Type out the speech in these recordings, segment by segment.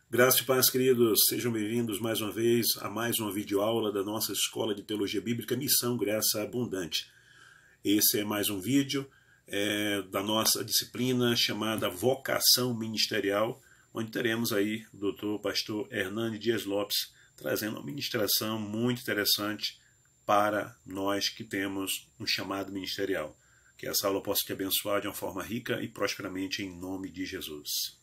Graças e paz, queridos, sejam bem-vindos mais uma vez a mais uma videoaula da nossa Escola de Teologia Bíblica, Missão Graça Abundante. Esse é mais um vídeo da nossa disciplina chamada Vocação Ministerial, onde teremos aí o Dr. Pastor Hernani Dias Lopes trazendo uma ministração muito interessante para nós que temos um chamado ministerial. Que essa aula possa te abençoar de uma forma rica e prosperamente em nome de Jesus.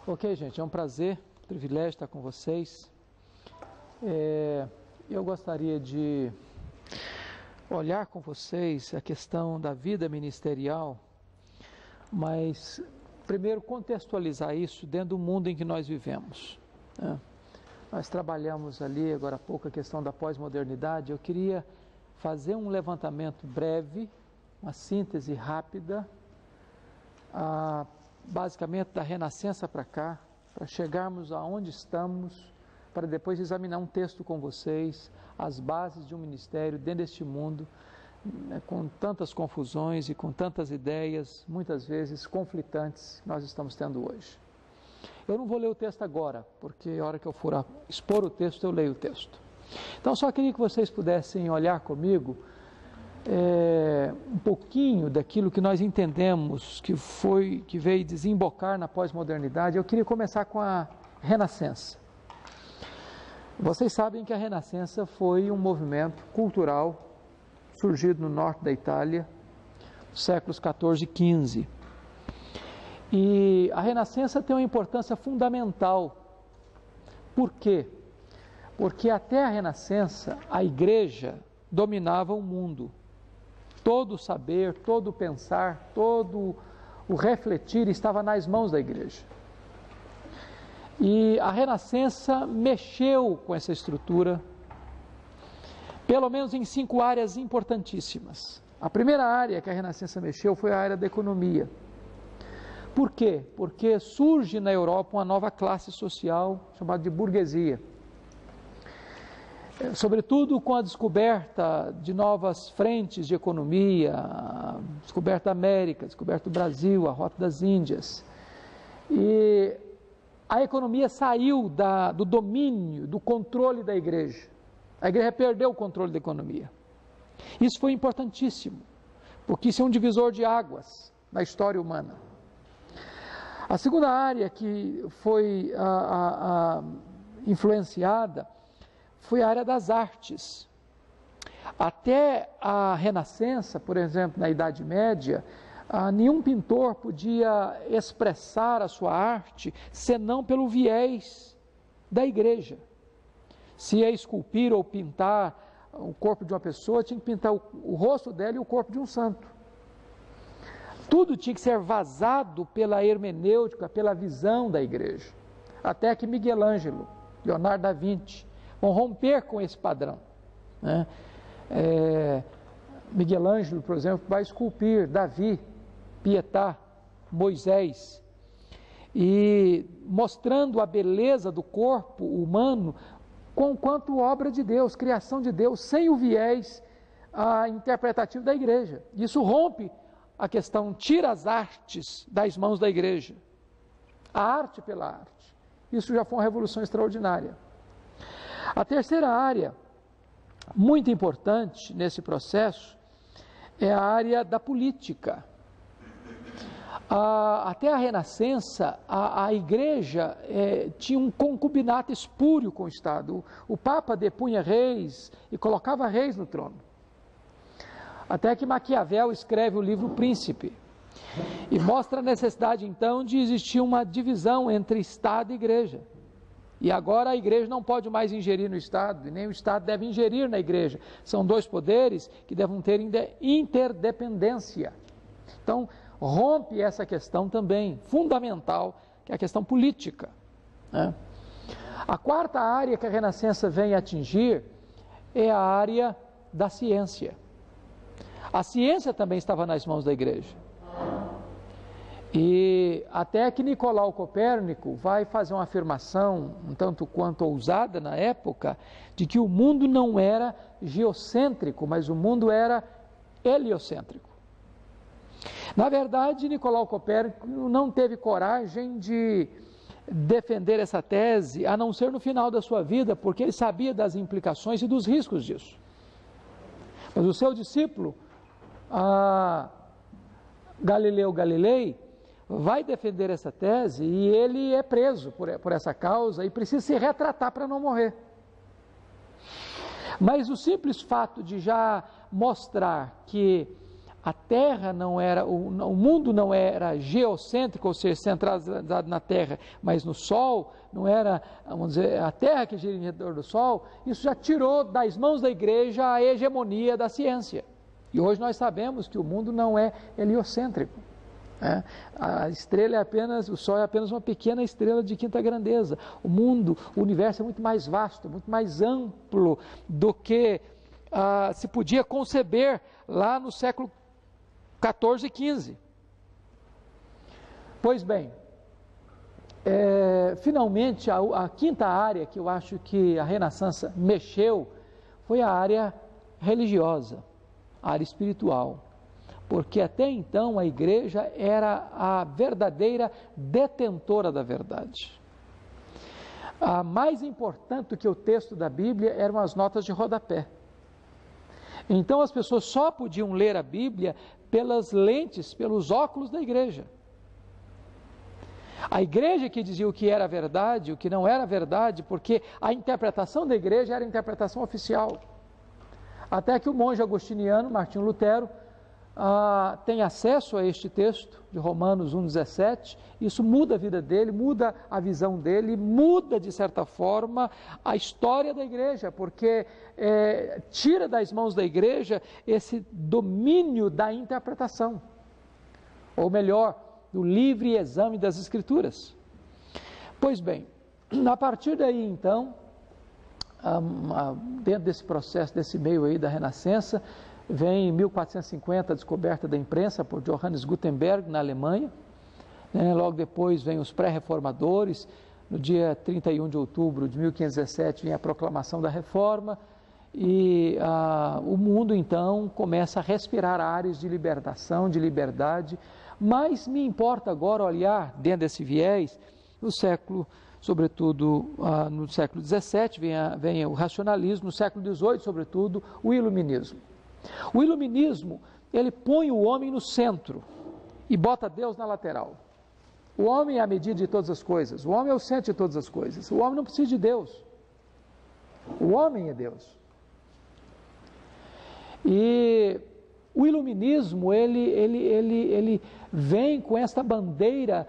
Ok, gente, é um prazer, privilégio estar com vocês. Eu gostaria de olhar com vocês a questão da vida ministerial, mas primeiro contextualizar isso dentro do mundo em que nós vivemos, né? Nós trabalhamos ali agora há pouco a questão da pós-modernidade. Eu queria fazer um levantamento breve, uma síntese rápida, basicamente da Renascença para cá, para chegarmos aonde estamos, para depois examinar um texto com vocês, as bases de um ministério dentro deste mundo, né, com tantas confusões e com tantas ideias, muitas vezes conflitantes, que nós estamos tendo hoje. Eu não vou ler o texto agora, porque a hora que eu for expor o texto, eu leio o texto. Então, só queria que vocês pudessem olhar comigo um pouquinho daquilo que nós entendemos que veio desembocar na pós-modernidade. Eu queria começar com a Renascença. Vocês sabem que a Renascença foi um movimento cultural surgido no norte da Itália, nos séculos 14 e 15. E a Renascença tem uma importância fundamental. Por quê? Porque até a Renascença a igreja dominava o mundo. Todo o saber, todo o pensar, todo o refletir estava nas mãos da igreja. E a Renascença mexeu com essa estrutura, pelo menos em 5 áreas importantíssimas. A primeira área que a Renascença mexeu foi a área da economia. Por quê? Porque surge na Europa uma nova classe social chamada de burguesia. Sobretudo com a descoberta de novas frentes de economia, a descoberta da América, a descoberta do Brasil, a Rota das Índias. E a economia saiu do domínio, do controle da igreja. A igreja perdeu o controle da economia. Isso foi importantíssimo, porque isso é um divisor de águas na história humana. A segunda área que foi influenciada foi a área das artes. Até a Renascença, por exemplo, na Idade Média, nenhum pintor podia expressar a sua arte senão pelo viés da igreja. Se ia esculpir ou pintar o corpo de uma pessoa, tinha que pintar o rosto dela e o corpo de um santo. Tudo tinha que ser vazado pela hermenêutica, pela visão da igreja. Até que Miguel Ângelo, Leonardo da Vinci, vão romper com esse padrão, né? Miguel Ângelo, por exemplo, vai esculpir Davi, Pietà, Moisés, e mostrando a beleza do corpo humano quanto obra de Deus, criação de Deus, sem o viés interpretativo da igreja. Isso rompe a questão, tira as artes das mãos da igreja, a arte pela arte. Isso já foi uma revolução extraordinária. A terceira área, muito importante nesse processo, é a área da política. Até a Renascença, a igreja tinha um concubinato espúrio com o Estado. O Papa depunha reis e colocava reis no trono. Até que Maquiavel escreve o livro Príncipe e mostra a necessidade, então, de existir uma divisão entre Estado e igreja. E agora a igreja não pode mais ingerir no Estado, e nem o Estado deve ingerir na igreja. São dois poderes que devem ter interdependência. Então, rompe essa questão também, fundamental, que é a questão política, né? A quarta área que a Renascença vem atingir é a área da ciência. A ciência também estava nas mãos da igreja. E até que Nicolau Copérnico vai fazer uma afirmação, um tanto quanto ousada na época, de que o mundo não era geocêntrico, mas o mundo era heliocêntrico. Na verdade, Nicolau Copérnico não teve coragem de defender essa tese, a não ser no final da sua vida, porque ele sabia das implicações e dos riscos disso. Mas o seu discípulo, Galileu Galilei, vai defender essa tese e ele é preso por essa causa e precisa se retratar para não morrer. Mas o simples fato de já mostrar que a Terra não era, o mundo não era geocêntrico, ou seja, centralizado na Terra, mas no Sol, não era, vamos dizer, a Terra que gira em redor do Sol, isso já tirou das mãos da igreja a hegemonia da ciência. E hoje nós sabemos que o mundo não é heliocêntrico. A estrela é apenas, o Sol é apenas uma pequena estrela de quinta grandeza. O mundo, o universo é muito mais vasto, muito mais amplo do que se podia conceber lá no século 14 e 15. Pois bem, finalmente a quinta área que eu acho que a Renascença mexeu foi a área religiosa, a área espiritual. Porque até então a igreja era a verdadeira detentora da verdade. A mais importante do que o texto da Bíblia eram as notas de rodapé. Então as pessoas só podiam ler a Bíblia pelas lentes, pelos óculos da igreja. A igreja que dizia o que era verdade, o que não era verdade, porque a interpretação da igreja era a interpretação oficial. Até que o monge agostiniano, Martinho Lutero, tem acesso a este texto de Romanos 1,17, isso muda a vida dele, muda a visão dele, muda de certa forma a história da igreja, porque tira das mãos da igreja esse domínio da interpretação, ou melhor, do livre exame das Escrituras. Pois bem, a partir daí então, dentro desse processo, desse meio aí da Renascença, vem em 1450 a descoberta da imprensa por Johannes Gutenberg, na Alemanha. Logo depois vem os pré-reformadores. No dia 31 de outubro de 1517 vem a proclamação da Reforma e o mundo então começa a respirar ares de libertação, de liberdade. Mas me importa agora olhar dentro desse viés no século, sobretudo no século XVII vem o racionalismo, no século XVIII sobretudo o iluminismo. O iluminismo, ele põe o homem no centro e bota Deus na lateral. O homem é a medida de todas as coisas, o homem é o centro de todas as coisas, o homem não precisa de Deus, o homem é Deus. E o iluminismo, ele vem com esta bandeira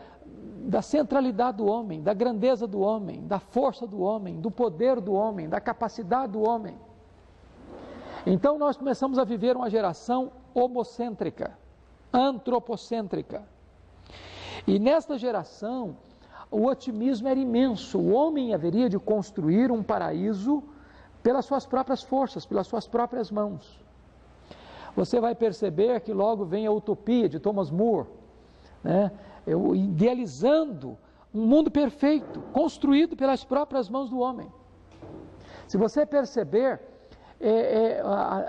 da centralidade do homem, da grandeza do homem, da força do homem, do poder do homem, da capacidade do homem. Então nós começamos a viver uma geração homocêntrica, antropocêntrica. E nesta geração, o otimismo era imenso. O homem haveria de construir um paraíso pelas suas próprias forças, pelas suas próprias mãos. Você vai perceber que logo vem a utopia de Thomas More, idealizando um mundo perfeito, construído pelas próprias mãos do homem. Se você perceber,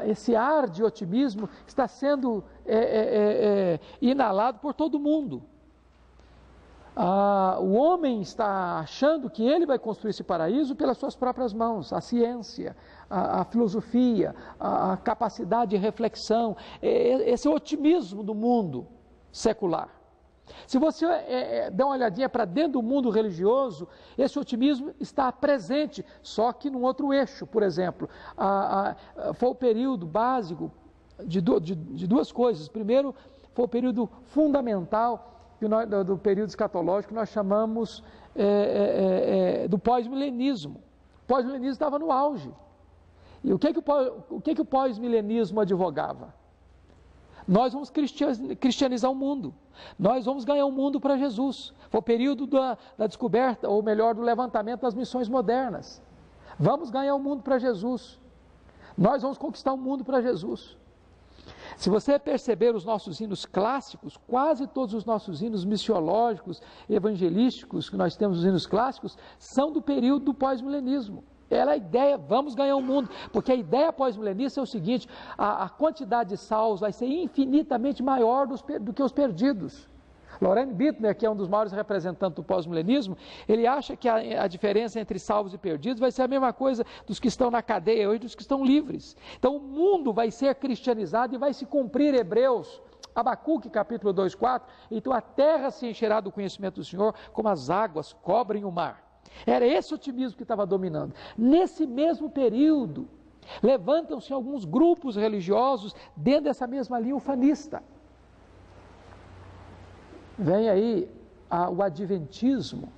esse ar de otimismo está sendo inalado por todo mundo. O homem está achando que ele vai construir esse paraíso pelas suas próprias mãos, a ciência, a filosofia, a capacidade de reflexão, esse otimismo do mundo secular. Se você der uma olhadinha para dentro do mundo religioso, esse otimismo está presente, só que num outro eixo. Por exemplo, foi o período básico de duas coisas. Primeiro, foi o período fundamental do período escatológico que nós chamamos do pós-milenismo. O pós-milenismo estava no auge. E o que o pós-milenismo advogava? Nós vamos cristianizar o mundo. Nós vamos ganhar o mundo para Jesus. Foi o período da descoberta, ou melhor, do levantamento das missões modernas. Vamos ganhar o mundo para Jesus. Nós vamos conquistar o mundo para Jesus. Se você perceber os nossos hinos clássicos, quase todos os nossos hinos missiológicos, evangelísticos, que nós temos os hinos clássicos, são do período do pós-milenismo. Ela é a ideia, vamos ganhar o mundo, porque a ideia pós-milenista é o seguinte, a quantidade de salvos vai ser infinitamente maior do que os perdidos. Loren Bittner, que é um dos maiores representantes do pós-milenismo, ele acha que a diferença entre salvos e perdidos vai ser a mesma coisa dos que estão na cadeia hoje e dos que estão livres. Então o mundo vai ser cristianizado e vai se cumprir Hebreus, Abacuque capítulo 2, 4, então a terra se encherá do conhecimento do Senhor, como as águas cobrem o mar. Era esse otimismo que estava dominando. Nesse mesmo período, levantam-se alguns grupos religiosos dentro dessa mesma linha ufanista. Vem aí o adventismo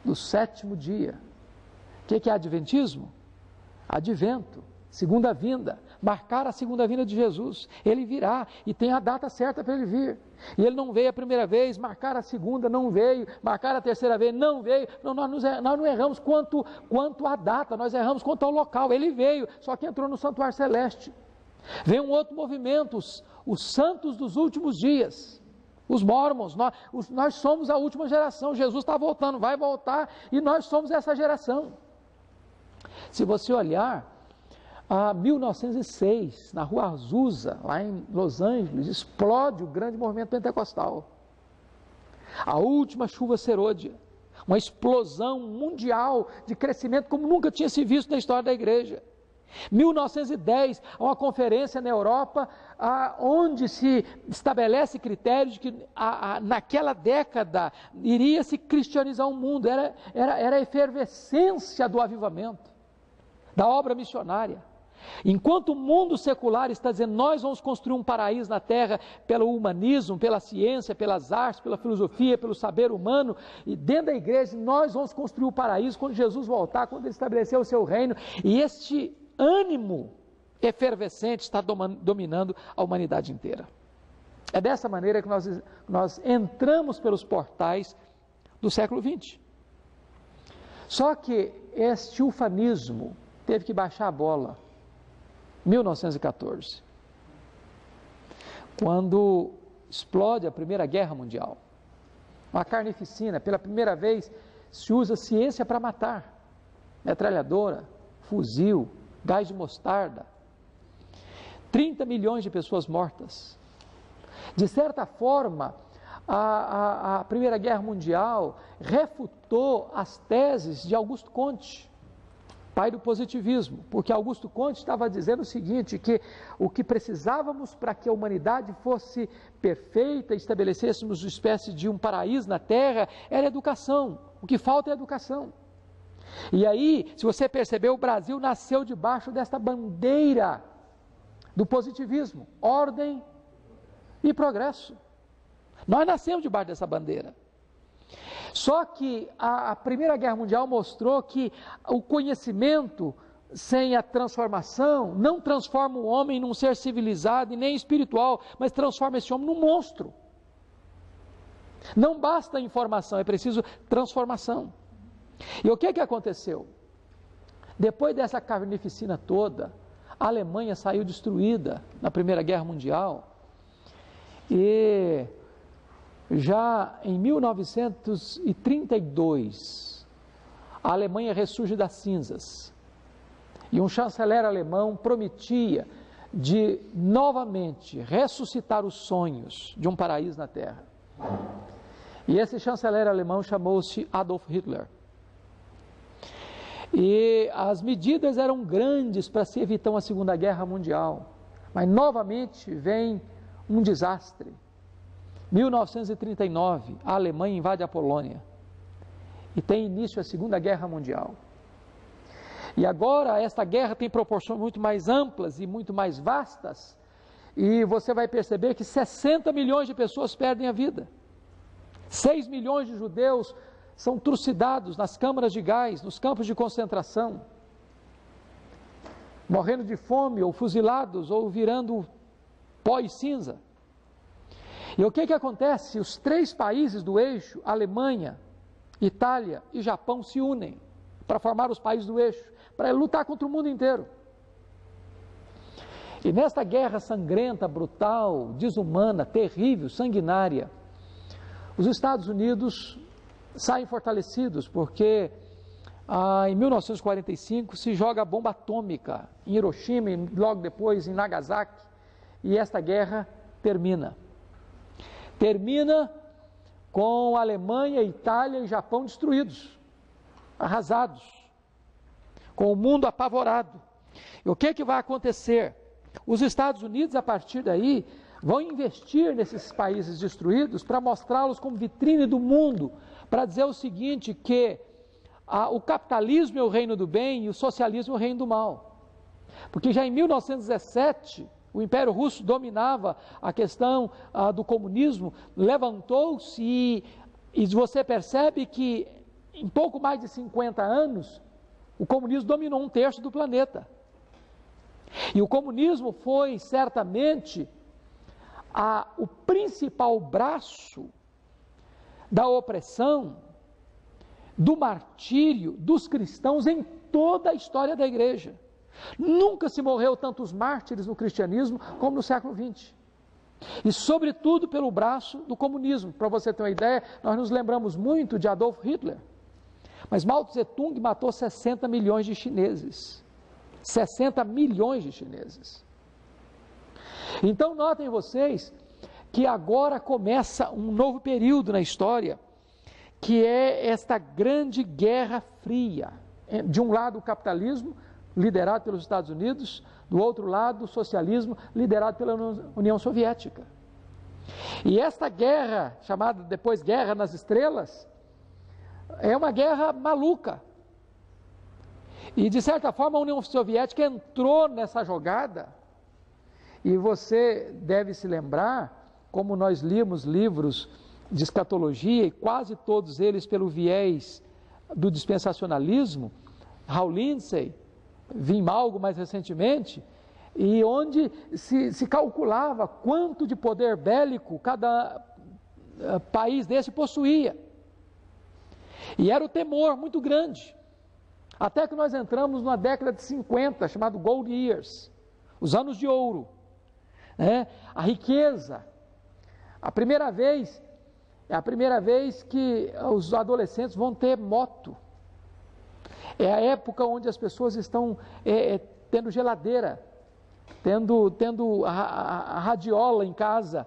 do sétimo dia. O que é adventismo? Advento, segunda vinda, marcar a segunda vinda de Jesus. Ele virá e tem a data certa para ele vir. E ele não veio a primeira vez, marcar a segunda, não veio, marcar a terceira vez, não veio. Não, nós não erramos quanto à data, nós erramos quanto ao local. Ele veio, só que entrou no santuário celeste. Vem um outro movimento, os santos dos últimos dias. Os mormons, nós somos a última geração, Jesus está voltando, vai voltar e nós somos essa geração. Se você olhar, em 1906, na rua Azusa, lá em Los Angeles, explode o grande movimento pentecostal. A última chuva serôdia, uma explosão mundial de crescimento como nunca tinha se visto na história da igreja. 1910, uma conferência na Europa, onde se estabelece critérios de que naquela década iria se cristianizar o mundo, era a efervescência do avivamento, da obra missionária. Enquanto o mundo secular está dizendo, nós vamos construir um paraíso na terra pelo humanismo, pela ciência, pelas artes, pela filosofia, pelo saber humano, e dentro da igreja nós vamos construir o paraíso quando Jesus voltar, quando ele estabelecer o seu reino, e este ânimo efervescente está dominando a humanidade inteira. É dessa maneira que nós entramos pelos portais do século XX. Só que este ufanismo teve que baixar a bola. 1914, quando explode a Primeira Guerra Mundial. Uma carnificina, pela primeira vez se usa ciência para matar. Metralhadora, fuzil, gás de mostarda, 30 milhões de pessoas mortas. De certa forma, a Primeira Guerra Mundial refutou as teses de Augusto Comte, pai do positivismo, porque Augusto Comte estava dizendo o seguinte, que o que precisávamos para que a humanidade fosse perfeita, estabelecêssemos uma espécie de um paraíso na Terra, era educação, o que falta é educação. E aí, se você perceber, o Brasil nasceu debaixo desta bandeira do positivismo, ordem e progresso. Nós nascemos debaixo dessa bandeira. Só que a Primeira Guerra Mundial mostrou que o conhecimento sem a transformação não transforma o homem num ser civilizado e nem espiritual, mas transforma esse homem num monstro. Não basta a informação, é preciso transformação. E o que aconteceu? Depois dessa carnificina toda, a Alemanha saiu destruída na Primeira Guerra Mundial e já em 1932, a Alemanha ressurge das cinzas e um chanceler alemão prometia de novamente ressuscitar os sonhos de um paraíso na Terra. E esse chanceler alemão chamou-se Adolf Hitler. E as medidas eram grandes para se evitar uma Segunda Guerra Mundial, mas novamente vem um desastre. 1939, a Alemanha invade a Polônia e tem início a Segunda Guerra Mundial. E agora esta guerra tem proporções muito mais amplas e muito mais vastas, e você vai perceber que 60 milhões de pessoas perdem a vida. 6 milhões de judeus são trucidados nas câmaras de gás, nos campos de concentração, morrendo de fome, ou fuzilados, ou virando pó e cinza. E o que acontece? Os 3 países do eixo, Alemanha, Itália e Japão, se unem para formar os países do eixo, para lutar contra o mundo inteiro. E nesta guerra sangrenta, brutal, desumana, terrível, sanguinária, os Estados Unidos saem fortalecidos, porque em 1945 se joga a bomba atômica em Hiroshima e logo depois em Nagasaki, e esta guerra termina. Termina com a Alemanha, Itália e Japão destruídos, arrasados, com o mundo apavorado. E o que vai acontecer? Os Estados Unidos, a partir daí, vão investir nesses países destruídos para mostrá-los como vitrine do mundo, para dizer o seguinte, que o capitalismo é o reino do bem e o socialismo é o reino do mal. Porque já em 1917, o Império Russo dominava a questão do comunismo, levantou-se e você percebe que em pouco mais de 50 anos, o comunismo dominou 1/3 do planeta. E o comunismo foi certamente o principal braço da opressão, do martírio dos cristãos em toda a história da igreja. Nunca se morreu tantos mártires no cristianismo como no século XX. E sobretudo pelo braço do comunismo. Para você ter uma ideia, nós nos lembramos muito de Adolf Hitler. Mas Mao Tse-tung matou 60 milhões de chineses. 60 milhões de chineses. Então notem vocês que agora começa um novo período na história, que é esta grande guerra fria. De um lado o capitalismo, liderado pelos Estados Unidos, do outro lado o socialismo, liderado pela União Soviética. E esta guerra, chamada depois Guerra nas Estrelas, é uma guerra maluca. E de certa forma a União Soviética entrou nessa jogada, e você deve se lembrar, como nós líamos livros de escatologia, e quase todos eles pelo viés do dispensacionalismo, Hal Lindsey, Wim Malgo mais recentemente, e onde se calculava quanto de poder bélico cada país desse possuía. E era o temor muito grande. Até que nós entramos numa década de 50, chamado Gold Years, os anos de ouro. A riqueza. É a primeira vez que os adolescentes vão ter moto. É a época onde as pessoas estão tendo geladeira, tendo a radiola em casa.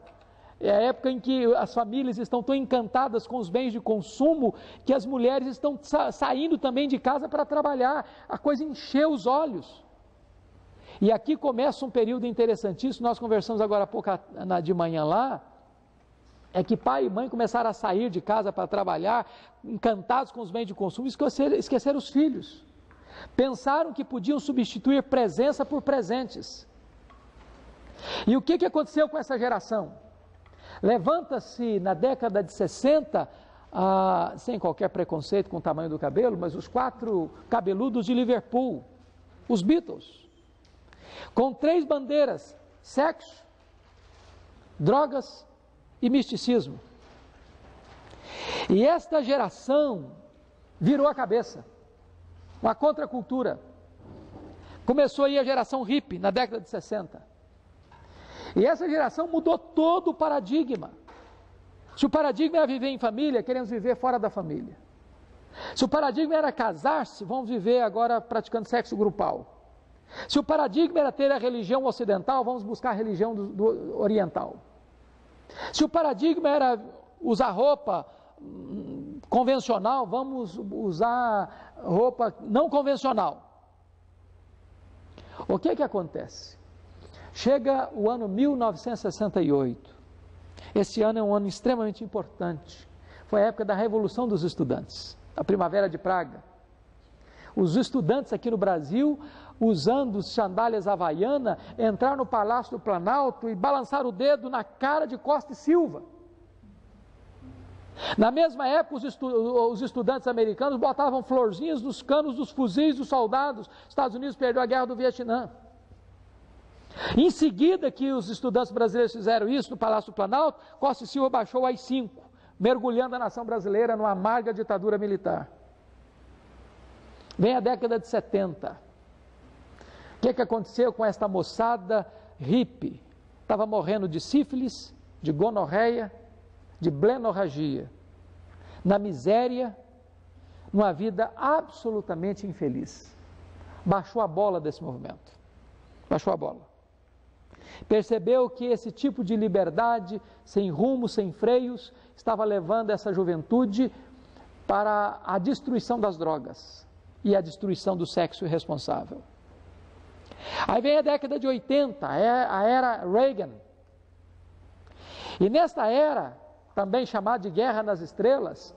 É a época em que as famílias estão tão encantadas com os bens de consumo que as mulheres estão saindo também de casa para trabalhar. A coisa encheu os olhos. E aqui começa um período interessantíssimo. Nós conversamos agora há pouco de manhã lá. É que pai e mãe começaram a sair de casa para trabalhar, encantados com os bens de consumo, e esqueceram os filhos. Pensaram que podiam substituir presença por presentes. E o que aconteceu com essa geração? Levanta-se na década de 60, sem qualquer preconceito com o tamanho do cabelo, mas os 4 cabeludos de Liverpool, os Beatles, com 3 bandeiras: sexo, drogas e misticismo. E esta geração virou a cabeça, uma contracultura. Começou aí a geração hippie na década de 60. E essa geração mudou todo o paradigma. Se o paradigma era viver em família, queremos viver fora da família. Se o paradigma era casar-se, vamos viver agora praticando sexo grupal. Se o paradigma era ter a religião ocidental, vamos buscar a religião do oriental. Se o paradigma era usar roupa convencional, vamos usar roupa não convencional. O que acontece? Chega o ano 1968. Esse ano é um ano extremamente importante. Foi a época da Revolução dos Estudantes, a Primavera de Praga. Os estudantes aqui no Brasil, usando sandálias havaianas, entraram no Palácio do Planalto e balançaram o dedo na cara de Costa e Silva. Na mesma época, os estudantes americanos botavam florzinhas nos canos dos fuzis dos soldados. Os Estados Unidos perdeu a guerra do Vietnã. Em seguida que os estudantes brasileiros fizeram isso no Palácio do Planalto, Costa e Silva baixou o AI-5, mergulhando a nação brasileira numa amarga ditadura militar. Vem a década de 70. O que aconteceu com esta moçada hippie, estava morrendo de sífilis, de gonorreia, de blenorragia, na miséria, numa vida absolutamente infeliz. Baixou a bola desse movimento, baixou a bola. Percebeu que esse tipo de liberdade, sem rumo, sem freios, estava levando essa juventude para a destruição das drogas e a destruição do sexo irresponsável. Aí vem a década de 80, a era Reagan. E nesta era, também chamada de Guerra nas Estrelas,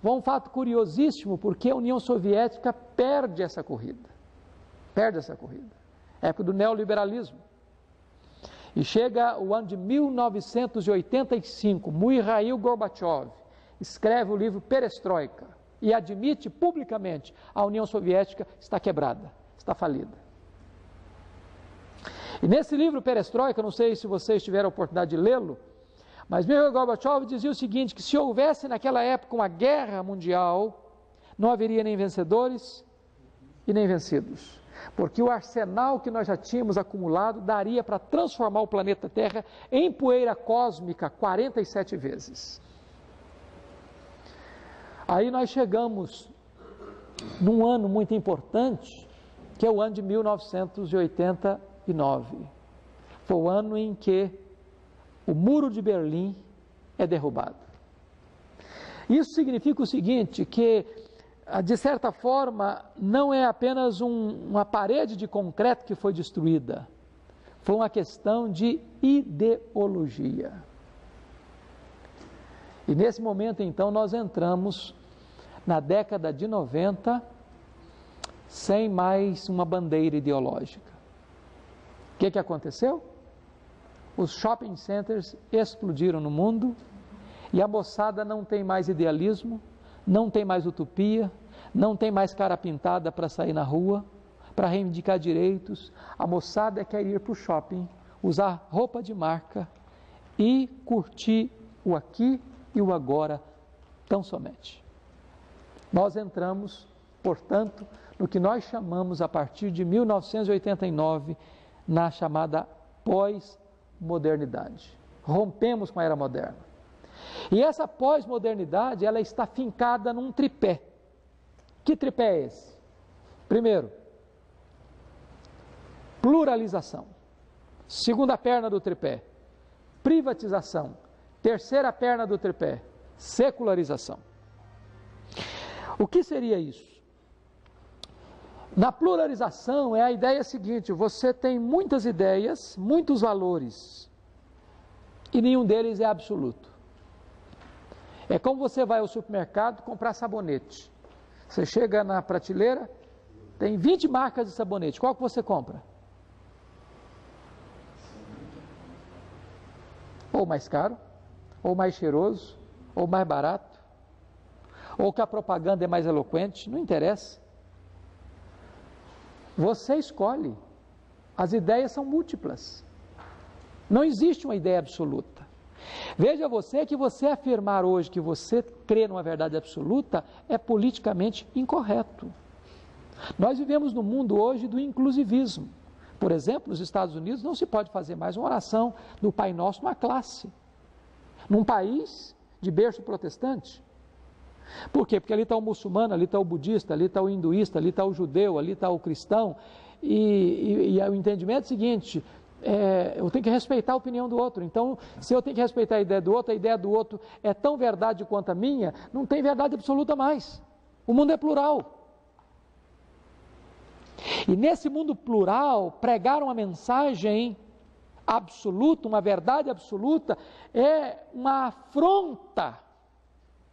foi um fato curiosíssimo, porque a União Soviética perde essa corrida. Perde essa corrida. Época do neoliberalismo. E chega o ano de 1985, Mikhail Gorbachev escreve o livro Perestroika e admite publicamente a União Soviética está quebrada, está falida. E nesse livro Perestroika, não sei se vocês tiveram a oportunidade de lê-lo, mas Mikhail Gorbachev dizia o seguinte, que se houvesse naquela época uma guerra mundial, não haveria nem vencedores e nem vencidos. Porque o arsenal que nós já tínhamos acumulado daria para transformar o planeta Terra em poeira cósmica 47 vezes. Aí nós chegamos num ano muito importante, que é o ano de 1989. Foi o ano em que o Muro de Berlim é derrubado. Isso significa o seguinte, que de certa forma não é apenas uma parede de concreto que foi destruída, foi uma questão de ideologia. E nesse momento então nós entramos na década de 90 sem mais uma bandeira ideológica. O que aconteceu? Os shopping centers explodiram no mundo e a moçada não tem mais idealismo, não tem mais utopia, não tem mais cara pintada para sair na rua, para reivindicar direitos. A moçada quer ir para o shopping, usar roupa de marca e curtir o aqui e o agora tão somente. Nós entramos, portanto, no que nós chamamos a partir de 1989, na chamada pós-modernidade. Rompemos com a era moderna. E essa pós-modernidade, ela está fincada num tripé. Que tripé é esse? Primeiro, pluralização. Segunda perna do tripé, privatização. Terceira perna do tripé, secularização. O que seria isso? Na pluralização é a ideia seguinte, você tem muitas ideias, muitos valores, e nenhum deles é absoluto. É como você vai ao supermercado comprar sabonete. Você chega na prateleira, tem 20 marcas de sabonete. Qual que você compra? Ou mais caro, ou mais cheiroso, ou mais barato, ou que a propaganda é mais eloquente, não interessa. Você escolhe. As ideias são múltiplas. Não existe uma ideia absoluta. Veja você que você afirmar hoje que você crê numa verdade absoluta é politicamente incorreto. Nós vivemos no mundo hoje do inclusivismo. Por exemplo, nos Estados Unidos não se pode fazer mais uma oração do Pai Nosso numa classe. Num país de berço protestante. Por quê? Porque ali está o muçulmano, ali está o budista, ali está o hinduísta, ali está o judeu, ali está o cristão. E o entendimento é o seguinte... eu tenho que respeitar a opinião do outro. Então, se eu tenho que respeitar a ideia do outro é tão verdade quanto a minha, não tem verdade absoluta mais. O mundo é plural. E nesse mundo plural, pregar uma mensagem absoluta, uma verdade absoluta, é uma afronta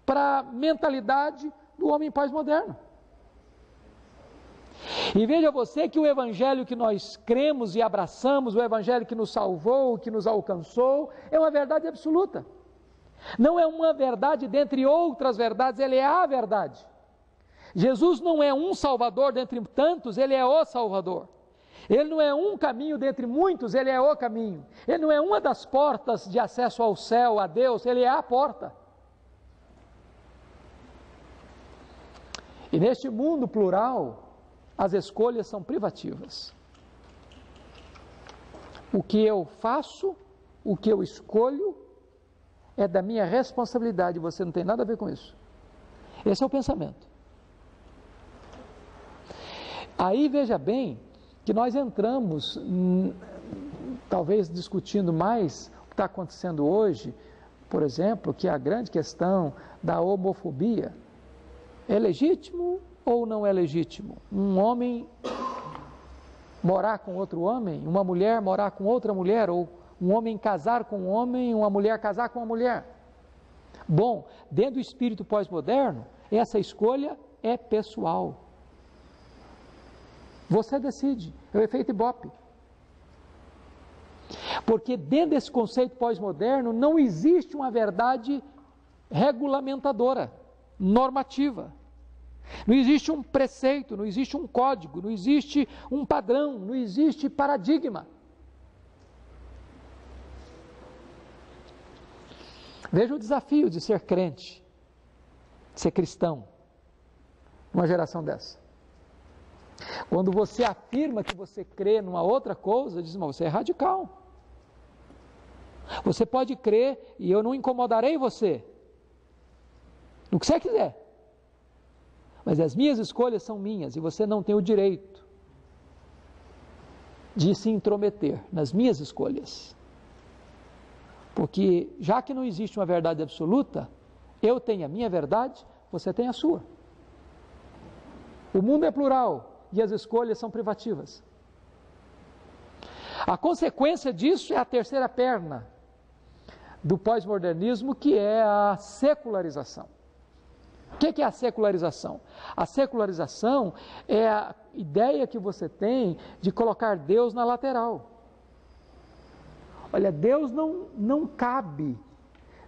para a mentalidade do homem pós-moderno. E veja você que o evangelho que nós cremos e abraçamos, o evangelho que nos salvou, que nos alcançou, é uma verdade absoluta. Não é uma verdade dentre outras verdades, ele é a verdade. Jesus não é um salvador dentre tantos, ele é o salvador. Ele não é um caminho dentre muitos, ele é o caminho. Ele não é uma das portas de acesso ao céu, a Deus, ele é a porta. E neste mundo plural, as escolhas são privativas. O que eu faço, o que eu escolho, é da minha responsabilidade, você não tem nada a ver com isso. Esse é o pensamento. Aí veja bem que nós entramos, talvez discutindo mais o que está acontecendo hoje, por exemplo, que é a grande questão da homofobia. É legítimo ou não é legítimo? Um homem morar com outro homem, uma mulher morar com outra mulher, ou um homem casar com um homem, uma mulher casar com uma mulher. Bom, dentro do espírito pós-moderno, essa escolha é pessoal. Você decide, é o efeito Ibope. Porque dentro desse conceito pós-moderno não existe uma verdade regulamentadora, normativa. Não existe um preceito, não existe um código, não existe um padrão, não existe paradigma. Veja o desafio de ser crente, de ser cristão, numa geração dessa. Quando você afirma que você crê numa outra coisa, diz, mas você é radical. Você pode crer e eu não incomodarei você, no que você quiser. Mas as minhas escolhas são minhas e você não tem o direito de se intrometer nas minhas escolhas. Porque já que não existe uma verdade absoluta, eu tenho a minha verdade, você tem a sua. O mundo é plural e as escolhas são privativas. A consequência disso é a terceira perna do pós-modernismo, que é a secularização. O que é a secularização? A secularização é a ideia que você tem de colocar Deus na lateral. Olha, Deus não cabe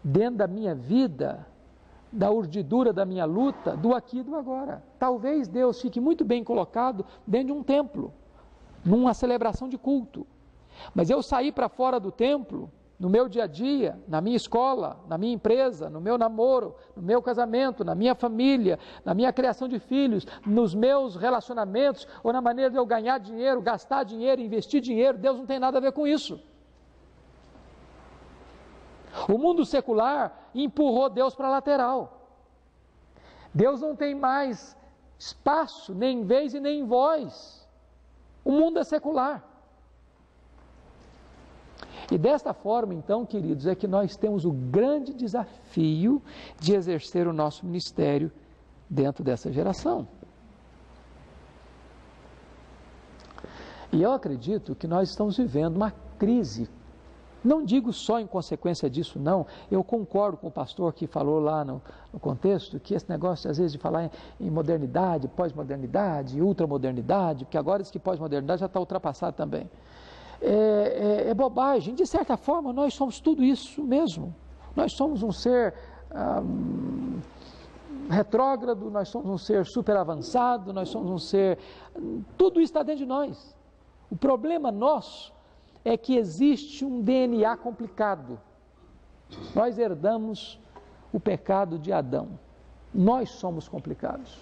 dentro da minha vida, da urdidura da minha luta, do aqui e do agora. Talvez Deus fique muito bem colocado dentro de um templo, numa celebração de culto. Mas eu sair para fora do templo, no meu dia a dia, na minha escola, na minha empresa, no meu namoro, no meu casamento, na minha família, na minha criação de filhos, nos meus relacionamentos, ou na maneira de eu ganhar dinheiro, gastar dinheiro, investir dinheiro, Deus não tem nada a ver com isso. O mundo secular empurrou Deus para a lateral. Deus não tem mais espaço, nem vez e nem voz. O mundo é secular. E desta forma, então, queridos, é que nós temos o grande desafio de exercer o nosso ministério dentro dessa geração. E eu acredito que nós estamos vivendo uma crise. Não digo só em consequência disso, não. Eu concordo com o pastor que falou lá no contexto, que esse negócio, às vezes, de falar em modernidade, pós-modernidade, ultramodernidade, porque agora diz que pós-modernidade já está ultrapassado também. É bobagem. De certa forma, nós somos tudo isso mesmo. Nós somos um ser retrógrado, nós somos um ser super avançado, nós somos um ser... Tudo isso está dentro de nós. O problema nosso é que existe um DNA complicado. Nós herdamos o pecado de Adão. Nós somos complicados.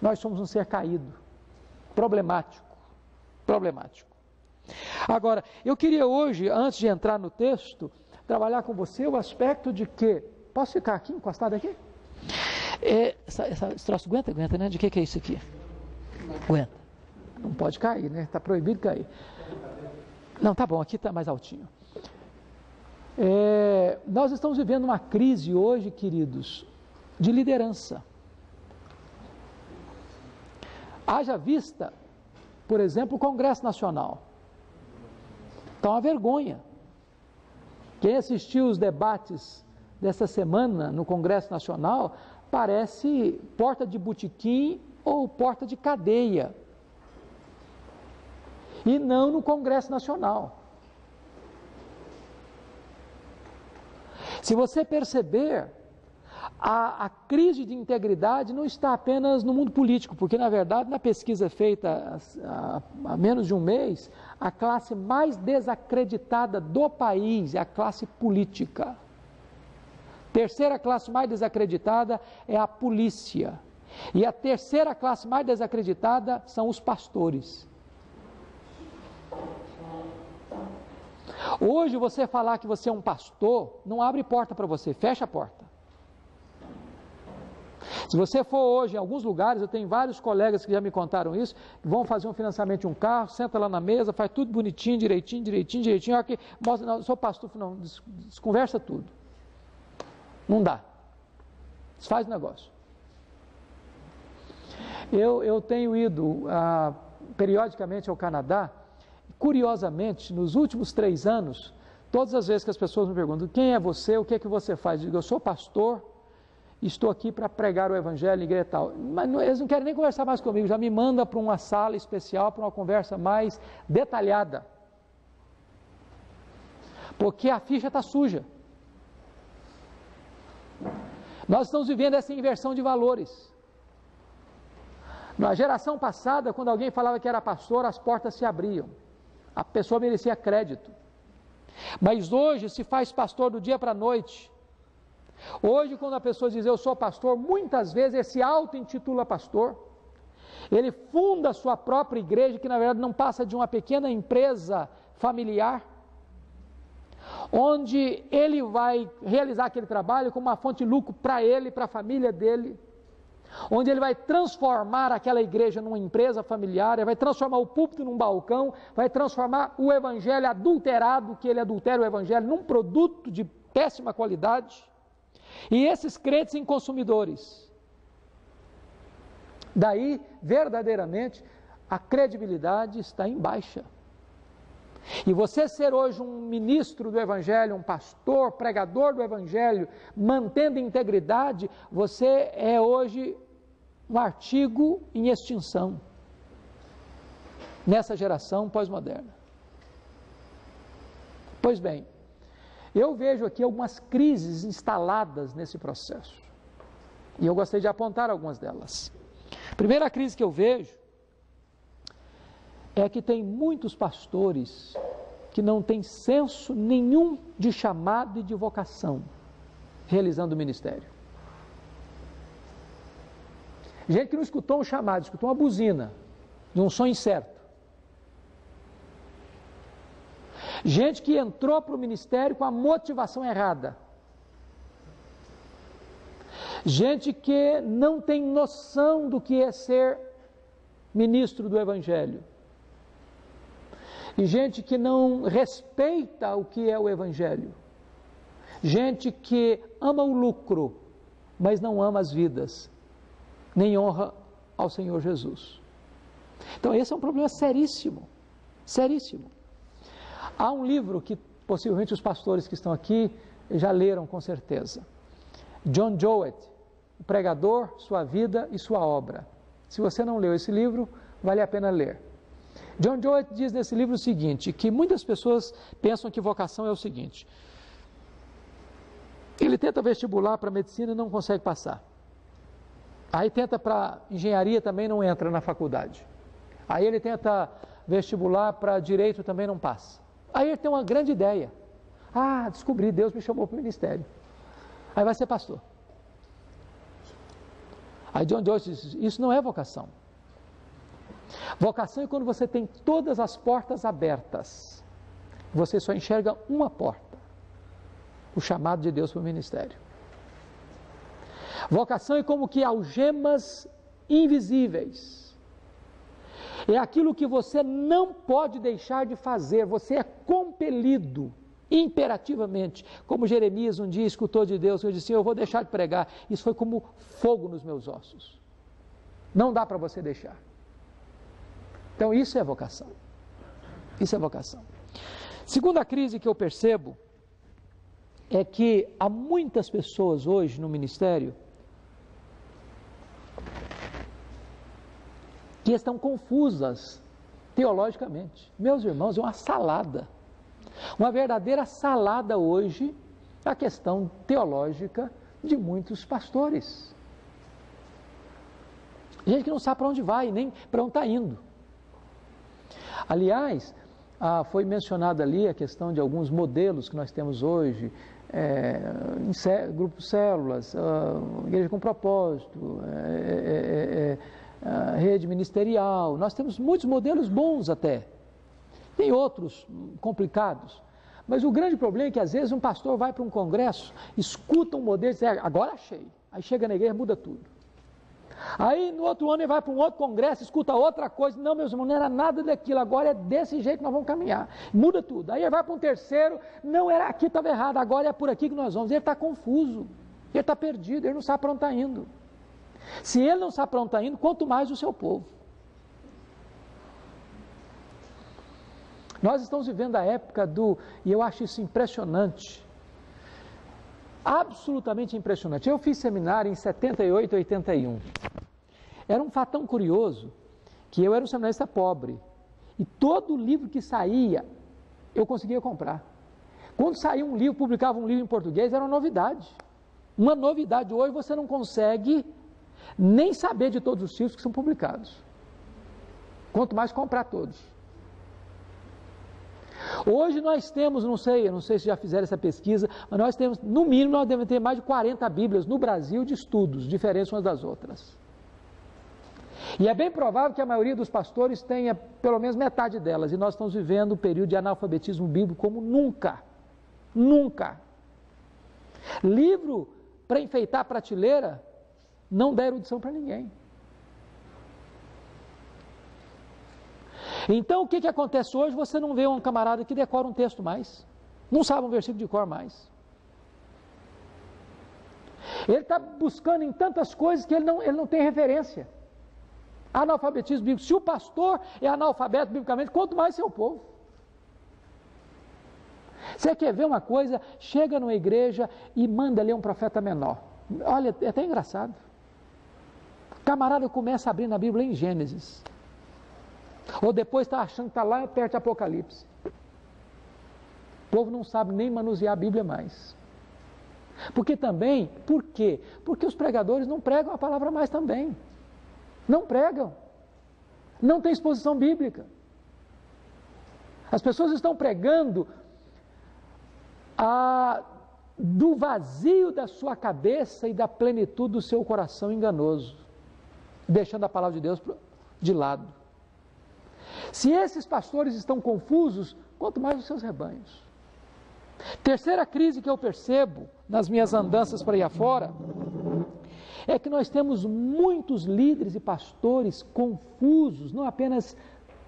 Nós somos um ser caído, problemático. Agora, eu queria hoje, antes de entrar no texto, trabalhar com você o aspecto de que... Posso ficar aqui, encostado aqui? Esse troço aguenta, né? De que é isso aqui? Aguenta. Não pode cair, né? Está proibido cair. Não, tá bom, aqui está mais altinho. Nós estamos vivendo uma crise hoje, queridos, de liderança. Haja vista, por exemplo, o Congresso Nacional. Está uma vergonha. Quem assistiu os debates dessa semana no Congresso Nacional parece porta de botequim ou porta de cadeia. E não no Congresso Nacional. Se você perceber, a crise de integridade não está apenas no mundo político, porque na verdade, na pesquisa feita há menos de um mês, a classe mais desacreditada do país é a classe política. Terceira classe mais desacreditada é a polícia. E a terceira classe mais desacreditada são os pastores. Hoje você falar que você é um pastor, não abre porta para você, fecha a porta. Se você for hoje em alguns lugares, eu tenho vários colegas que já me contaram isso, vão fazer um financiamento de um carro, senta lá na mesa, faz tudo bonitinho, direitinho, aqui, mostra, não, eu sou pastor, não, desconversa tudo. Não dá. Desfaz o negócio. Eu tenho ido periodicamente ao Canadá. Curiosamente, nos últimos 3 anos, todas as vezes que as pessoas me perguntam, quem é você, o que é que você faz? Eu digo, eu sou pastor, estou aqui para pregar o Evangelho em igreja e tal. Mas eles não querem nem conversar mais comigo, já me mandam para uma sala especial, para uma conversa mais detalhada. Porque a ficha está suja. Nós estamos vivendo essa inversão de valores. Na geração passada, quando alguém falava que era pastor, as portas se abriam. A pessoa merecia crédito. Mas hoje se faz pastor do dia para a noite. Hoje, quando a pessoa diz eu sou pastor, muitas vezes ele se auto-intitula pastor. Ele funda a sua própria igreja, que na verdade não passa de uma pequena empresa familiar, onde ele vai realizar aquele trabalho como uma fonte de lucro para ele e para a família dele, onde ele vai transformar aquela igreja numa empresa familiar, ele vai transformar o púlpito num balcão, vai transformar o evangelho adulterado, que ele adultera o evangelho, num produto de péssima qualidade, e esses crentes em consumidores. Daí, verdadeiramente, a credibilidade está em baixa. E você ser hoje um ministro do Evangelho, um pastor, pregador do Evangelho, mantendo integridade, você é hoje um artigo em extinção nessa geração pós-moderna. Pois bem, eu vejo aqui algumas crises instaladas nesse processo. E eu gostaria de apontar algumas delas. A primeira crise que eu vejo é que tem muitos pastores que não têm senso nenhum de chamado e de vocação realizando o ministério. Gente que não escutou um chamado, escutou uma buzina de um som incerto. Gente que entrou para o ministério com a motivação errada. Gente que não tem noção do que é ser ministro do Evangelho. E gente que não respeita o que é o Evangelho. Gente que ama o lucro, mas não ama as vidas, nem honra ao Senhor Jesus. Então esse é um problema seríssimo, seríssimo. Há um livro que possivelmente os pastores que estão aqui já leram com certeza. John Jowett, o pregador, sua vida e sua obra. Se você não leu esse livro, vale a pena ler. John Jowett diz nesse livro o seguinte, que muitas pessoas pensam que vocação é o seguinte: ele tenta vestibular para medicina e não consegue passar. Aí tenta para engenharia, também não entra na faculdade. Aí ele tenta vestibular para direito, também não passa. Aí ele tem uma grande ideia. Descobri, Deus me chamou para o ministério. Aí vai ser pastor. Aí John Jowett diz, isso não é vocação. Vocação é quando você tem todas as portas abertas. Você só enxerga uma porta. O chamado de Deus para o ministério. Vocação é como que algemas invisíveis. É aquilo que você não pode deixar de fazer. Você é compelido, imperativamente. Como Jeremias um dia escutou de Deus, eu disse, eu vou deixar de pregar. Isso foi como fogo nos meus ossos. Não dá para você deixar. Então isso é vocação. Isso é vocação. Segunda crise que eu percebo é que há muitas pessoas hoje no ministério que estão confusas teologicamente. Meus irmãos, é uma salada. Uma verdadeira salada hoje a questão teológica de muitos pastores. Gente que não sabe para onde vai, nem para onde está indo. Aliás, foi mencionada ali a questão de alguns modelos que nós temos hoje, grupos células, igreja com propósito, rede ministerial. Nós temos muitos modelos bons até. Tem outros complicados, Mas o grande problema é que às vezes um pastor vai para um congresso, escuta um modelo e diz, agora achei. Aí chega na igreja, muda tudo. Aí no outro ano ele vai para um outro congresso, escuta outra coisa, não, meus irmãos, não era nada daquilo, agora é desse jeito que nós vamos caminhar. Muda tudo. Aí ele vai para um terceiro, não era aqui, estava errado, agora é por aqui que nós vamos. Ele está confuso, ele está perdido, ele não sabe para onde está indo. Se ele não sabe para onde está indo, quanto mais o seu povo. Nós estamos vivendo a época e eu acho isso impressionante, absolutamente impressionante. Eu fiz seminário em 78, 81. Era um fato tão curioso que eu era um seminarista pobre e todo livro que saía eu conseguia comprar. Quando saía um livro, publicava um livro em português, era uma novidade. Uma novidade. Hoje você não consegue nem saber de todos os títulos que são publicados. Quanto mais comprar todos. Hoje nós temos, eu não sei se já fizeram essa pesquisa, mas nós temos, no mínimo, nós devemos ter mais de 40 Bíblias no Brasil de estudos, diferentes umas das outras. E é bem provável que a maioria dos pastores tenha pelo menos metade delas, e nós estamos vivendo um período de analfabetismo bíblico como nunca. Nunca. Livro para enfeitar a prateleira não dá erudição para ninguém. Então o que acontece hoje? Você não vê um camarada que decora um texto mais, não sabe um versículo de cor mais. Ele está buscando em tantas coisas que ele não tem referência. Analfabetismo bíblico. Se o pastor é analfabeto biblicamente, quanto mais seu povo. Você quer ver uma coisa? Chega numa igreja e manda ler um profeta menor. Olha, é até engraçado. O camarada começa abrindo a Bíblia em Gênesis. Ou depois está achando que está lá perto de Apocalipse. O povo não sabe nem manusear a Bíblia mais. Por quê? Porque os pregadores não pregam a palavra mais também. Não pregam. Não tem exposição bíblica. As pessoas estão pregando do vazio da sua cabeça e da plenitude do seu coração enganoso, deixando a palavra de Deus de lado. Se esses pastores estão confusos, quanto mais os seus rebanhos. Terceira crise que eu percebo nas minhas andanças para aí afora, é que nós temos muitos líderes e pastores confusos, não apenas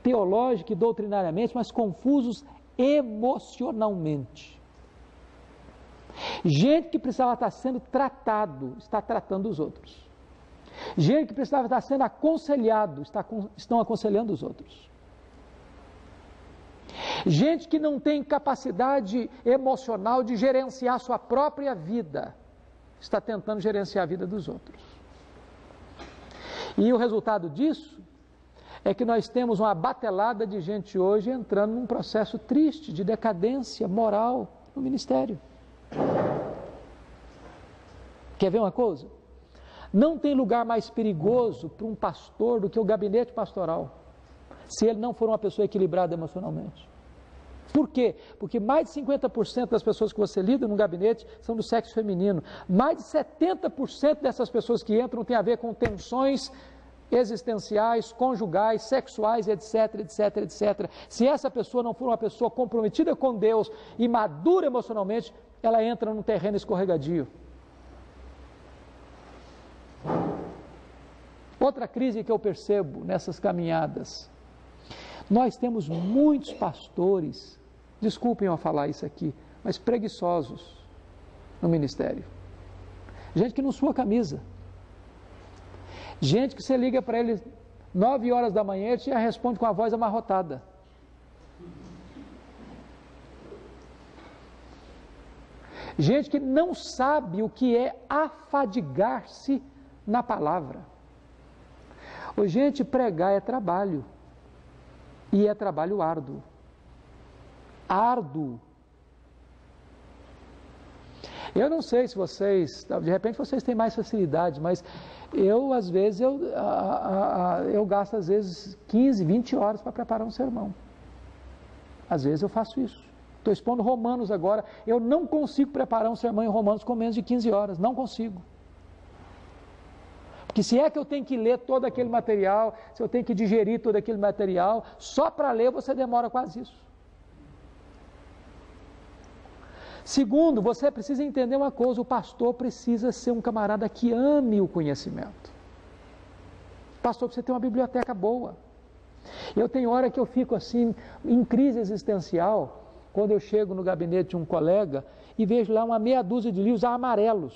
teológica e doutrinariamente, mas confusos emocionalmente. Gente que precisava estar sendo tratado, está tratando os outros. Gente que precisava estar sendo aconselhado, estão aconselhando os outros. Gente que não tem capacidade emocional de gerenciar sua própria vida, está tentando gerenciar a vida dos outros. E o resultado disso é que nós temos uma batelada de gente hoje entrando num processo triste de decadência moral no ministério. Quer ver uma coisa? Não tem lugar mais perigoso para um pastor do que o gabinete pastoral, se ele não for uma pessoa equilibrada emocionalmente. Por quê? Porque mais de 50% das pessoas que você lida no gabinete são do sexo feminino. Mais de 70% dessas pessoas que entram tem a ver com tensões existenciais, conjugais, sexuais, etc, etc, etc. Se essa pessoa não for uma pessoa comprometida com Deus e madura emocionalmente, ela entra num terreno escorregadio. Outra crise que eu percebo nessas caminhadas, nós temos muitos pastores, desculpem eu falar isso aqui, mas preguiçosos no ministério. Gente que não sua camisa. Gente que você liga para ele 9 horas da manhã e já responde com a voz amarrotada. Gente que não sabe o que é afadigar-se na palavra. Gente, pregar é trabalho. E é trabalho árduo. Árduo. Eu não sei se vocês, de repente vocês têm mais facilidade, mas eu, às vezes, eu gasto, às vezes, 15, 20 horas para preparar um sermão. Às vezes eu faço isso. Estou expondo Romanos agora. Eu não consigo preparar um sermão em Romanos com menos de 15 horas. Não consigo. Porque se é que eu tenho que ler todo aquele material, se eu tenho que digerir todo aquele material, só para ler você demora quase isso. Segundo, você precisa entender uma coisa, o pastor precisa ser um camarada que ame o conhecimento. O pastor precisa ter uma biblioteca boa. Eu tenho hora que eu fico assim, em crise existencial, quando eu chego no gabinete de um colega e vejo lá uma meia dúzia de livros amarelos,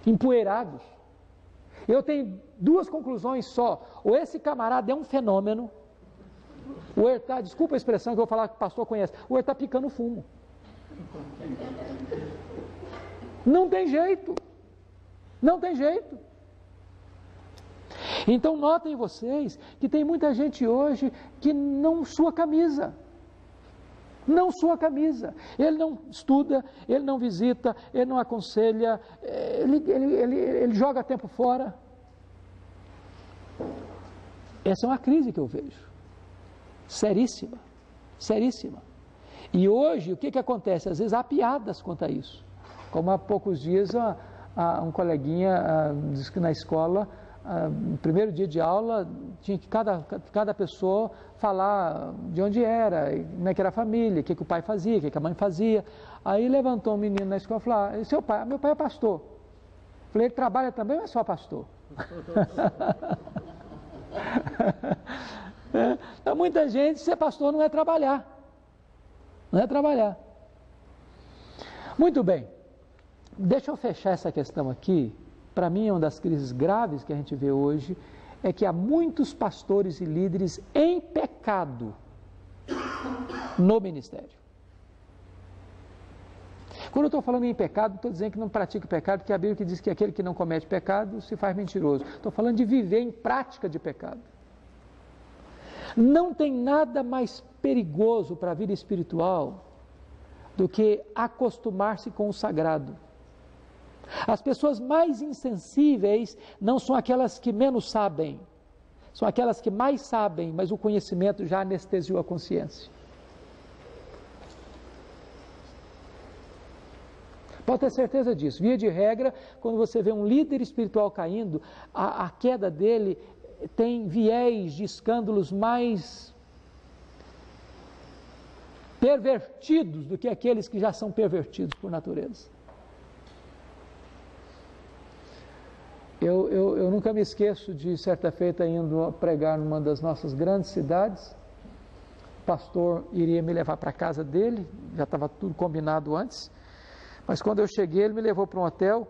empoeirados. Eu tenho duas conclusões só. Ou esse camarada é um fenômeno, ou ele está, desculpa a expressão que eu vou falar que o pastor conhece, ou ele está picando fumo. Não tem jeito. Não tem jeito. Então notem vocês que tem muita gente hoje que não sua camisa. Não sua camisa. Ele não estuda, ele não visita, ele não aconselha, ele joga tempo fora. Essa é uma crise que eu vejo. Seríssima. Seríssima. E hoje, o que acontece? Às vezes há piadas quanto a isso. Como há poucos dias, um coleguinha disse que na escola, no primeiro dia de aula, tinha que cada pessoa falar de onde era, como é que era a família, o que o pai fazia, o que a mãe fazia. Aí levantou um menino na escola e falou, seu pai, meu pai é pastor. Eu falei, ele trabalha também ou é só pastor? Então, muita gente, ser pastor não é trabalhar. Não é trabalhar. Muito bem. Deixa eu fechar essa questão aqui. Para mim, uma das crises graves que a gente vê hoje é que há muitos pastores e líderes em pecado no ministério. Quando eu estou falando em pecado, não estou dizendo que não pratique pecado, porque a Bíblia diz que aquele que não comete pecado se faz mentiroso. Estou falando de viver em prática de pecado. Não tem nada mais perigoso para a vida espiritual do que acostumar-se com o sagrado. As pessoas mais insensíveis não são aquelas que menos sabem, são aquelas que mais sabem, mas o conhecimento já anestesiou a consciência. Pode ter certeza disso. Via de regra, quando você vê um líder espiritual caindo, a queda dele tem viés de escândalos mais pervertidos do que aqueles que já são pervertidos por natureza. Eu nunca me esqueço de certa feita indo pregar numa das nossas grandes cidades. O pastor iria me levar para a casa dele, já estava tudo combinado antes, mas quando eu cheguei ele me levou para um hotel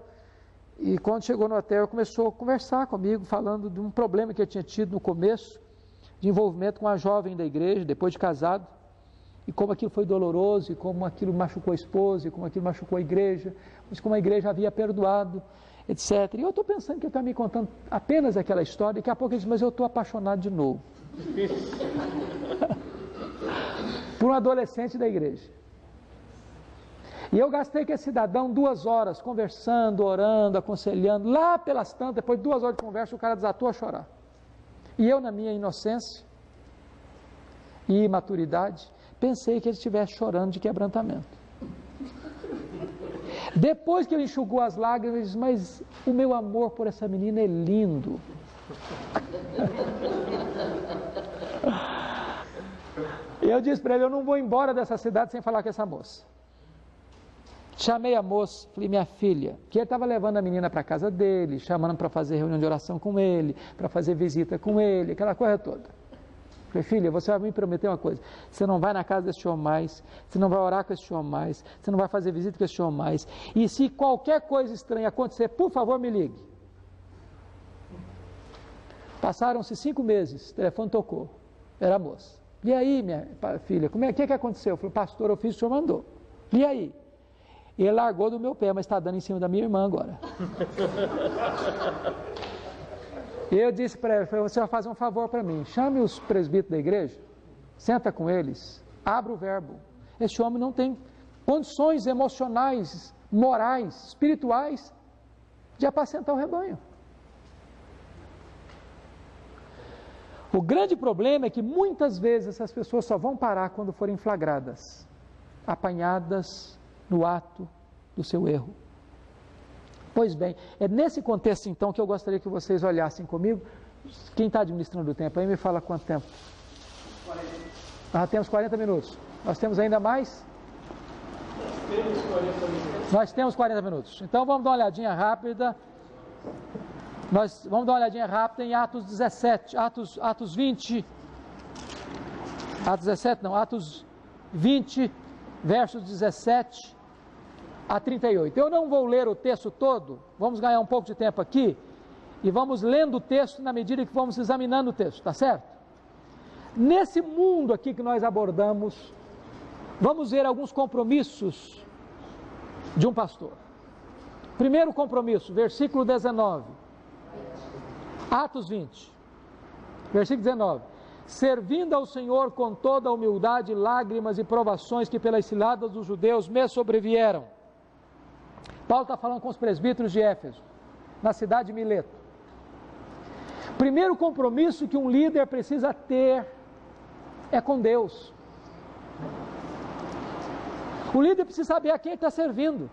e quando chegou no hotel começou a conversar comigo, falando de um problema que eu tinha tido no começo, de envolvimento com uma jovem da igreja, depois de casado, e como aquilo foi doloroso, e como aquilo machucou a esposa, e como aquilo machucou a igreja, mas como a igreja havia perdoado, etc. E eu estou pensando que ele está me contando apenas aquela história, e daqui a pouco ele diz, mas eu estou apaixonado de novo. Por um adolescente da igreja. E eu gastei com esse cidadão 2 horas, conversando, orando, aconselhando, lá pelas tantas, depois de 2 horas de conversa, o cara desatou a chorar. E eu, na minha inocência e imaturidade, pensei que ele estivesse chorando de quebrantamento. Depois que ele enxugou as lágrimas, ele disse, mas o meu amor por essa menina é lindo. E eu disse para ele, eu não vou embora dessa cidade sem falar com essa moça. Chamei a moça, falei, minha filha, que ele estava levando a menina para a casa dele, chamando para fazer reunião de oração com ele, para fazer visita com ele, aquela coisa toda. Falei, filha, você vai me prometer uma coisa, você não vai na casa desse homem mais, você não vai orar com esse homem mais, você não vai fazer visita com esse homem mais, e se qualquer coisa estranha acontecer, por favor me ligue. Passaram-se 5 meses, o telefone tocou, era a moça. E aí, minha filha, o que aconteceu? Eu falei, pastor, eu fiz o que o senhor mandou. E aí? Ele largou do meu pé, mas está dando em cima da minha irmã agora. Eu disse para ele, você vai fazer um favor para mim, chame os presbíteros da igreja, senta com eles, abra o verbo. Esse homem não tem condições emocionais, morais, espirituais, de apacentar o rebanho. O grande problema é que muitas vezes essas pessoas só vão parar quando forem flagradas, apanhadas no ato do seu erro. Pois bem, é nesse contexto então que eu gostaria que vocês olhassem comigo. Quem está administrando o tempo aí me fala quanto tempo? 40. Temos 40 minutos. Nós temos ainda mais? Nós temos 40 minutos. Então vamos dar uma olhadinha rápida. Nós vamos dar uma olhadinha rápida em Atos 17, Atos 20. Atos 17 não, Atos 20, versos 17 a 38. Eu não vou ler o texto todo, vamos ganhar um pouco de tempo aqui, e vamos lendo o texto na medida que vamos examinando o texto, tá certo? Nesse mundo aqui que nós abordamos, vamos ver alguns compromissos de um pastor. Primeiro compromisso, versículo 19, Atos 20, versículo 19. Servindo ao Senhor com toda a humildade, lágrimas e provações que pelas ciladas dos judeus me sobrevieram. Paulo está falando com os presbíteros de Éfeso, na cidade de Mileto. Primeiro compromisso que um líder precisa ter é com Deus. O líder precisa saber a quem ele está servindo,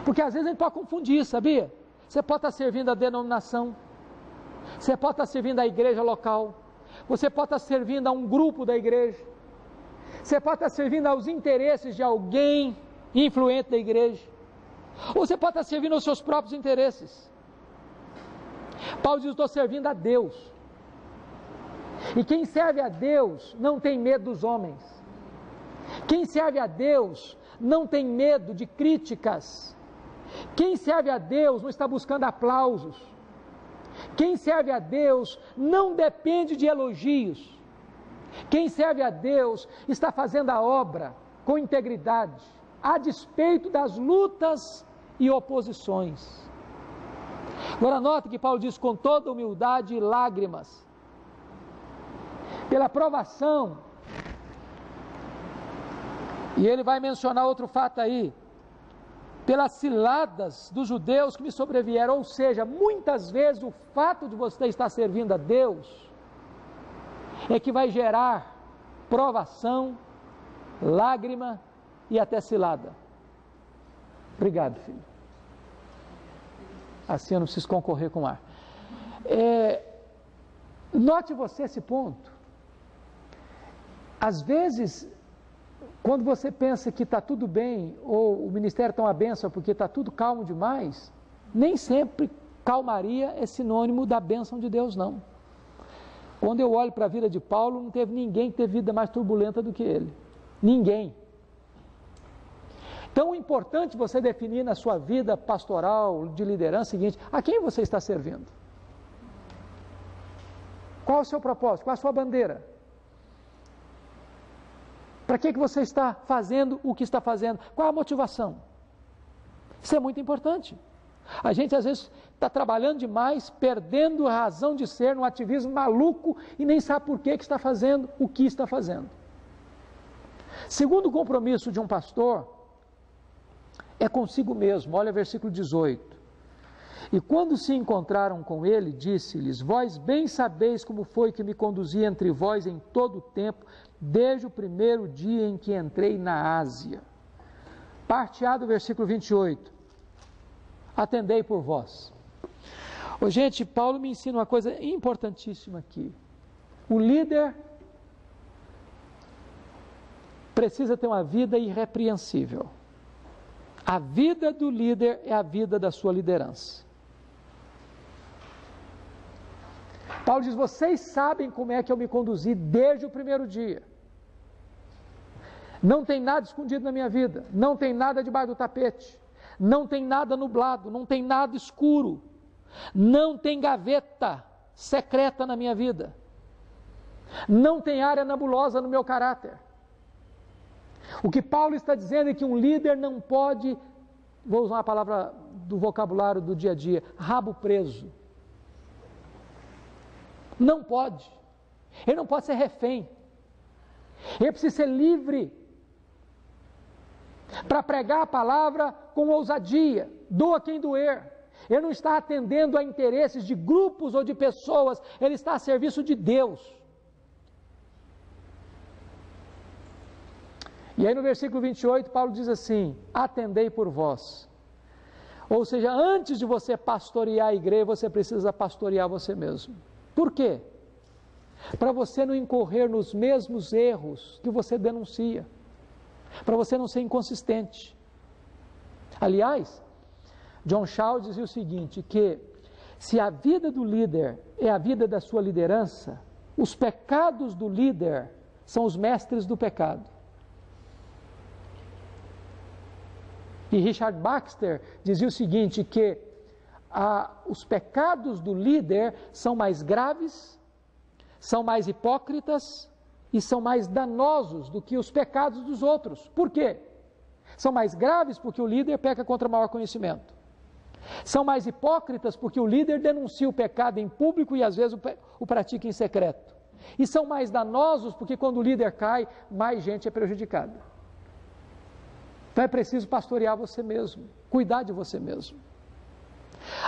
porque às vezes ele pode confundir, sabia? Você pode estar servindo a denominação, você pode estar servindo a igreja local, você pode estar servindo a um grupo da igreja, você pode estar servindo aos interesses de alguém influente da igreja, ou você pode estar servindo aos seus próprios interesses. Paulo diz: estou servindo a Deus, e quem serve a Deus não tem medo dos homens, quem serve a Deus não tem medo de críticas, quem serve a Deus não está buscando aplausos, quem serve a Deus não depende de elogios, quem serve a Deus está fazendo a obra com integridade, a despeito das lutas e oposições. Agora note que Paulo diz: com toda humildade e lágrimas, pela provação, e ele vai mencionar outro fato aí, pelas ciladas dos judeus que me sobrevieram. Ou seja, muitas vezes o fato de você estar servindo a Deus é que vai gerar provação, lágrima e até cilada. Obrigado, filho. Assim eu não preciso concorrer com ar. Note você esse ponto. Às vezes, quando você pensa que está tudo bem, ou o ministério está uma bênção porque está tudo calmo demais, nem sempre calmaria é sinônimo da bênção de Deus, não. Quando eu olho para a vida de Paulo, não teve ninguém que teve vida mais turbulenta do que ele. Ninguém. Então, é importante você definir na sua vida pastoral, de liderança, o seguinte: a quem você está servindo? Qual é o seu propósito? Qual é a sua bandeira? Para que você está fazendo o que está fazendo? Qual é a motivação? Isso é muito importante. A gente às vezes está trabalhando demais, perdendo a razão de ser, num ativismo maluco, e nem sabe por que está fazendo o que está fazendo. Segundo compromisso de um pastor é consigo mesmo. Olha versículo 18. E quando se encontraram com ele, disse-lhes: vós bem sabeis como foi que me conduzi entre vós em todo o tempo, desde o primeiro dia em que entrei na Ásia. Parte A do versículo 28. Atendei por vós. Gente, Paulo me ensina uma coisa importantíssima aqui. O líder precisa ter uma vida irrepreensível. A vida do líder é a vida da sua liderança. Paulo diz: vocês sabem como é que eu me conduzi desde o primeiro dia. Não tem nada escondido na minha vida, não tem nada debaixo do tapete, não tem nada nublado, não tem nada escuro, não tem gaveta secreta na minha vida, não tem área nebulosa no meu caráter. O que Paulo está dizendo é que um líder não pode, vou usar uma palavra do vocabulário do dia a dia, rabo preso. Não pode. Ele não pode ser refém. Ele precisa ser livre para pregar a palavra com ousadia, doa quem doer. Ele não está atendendo a interesses de grupos ou de pessoas, ele está a serviço de Deus. E aí no versículo 28, Paulo diz assim: atendei por vós. Ou seja, antes de você pastorear a igreja, você precisa pastorear você mesmo. Por quê? Para você não incorrer nos mesmos erros que você denuncia. para você não ser inconsistente. Aliás, John Shaw dizia o seguinte, que se a vida do líder é a vida da sua liderança, os pecados do líder são os mestres do pecado. E Richard Baxter dizia o seguinte, que os pecados do líder são mais graves, são mais hipócritas e são mais danosos do que os pecados dos outros. Por quê? São mais graves porque o líder peca contra maior conhecimento. São mais hipócritas porque o líder denuncia o pecado em público e às vezes o pratica em secreto. E são mais danosos porque quando o líder cai, mais gente é prejudicada. Então é preciso pastorear você mesmo, cuidar de você mesmo.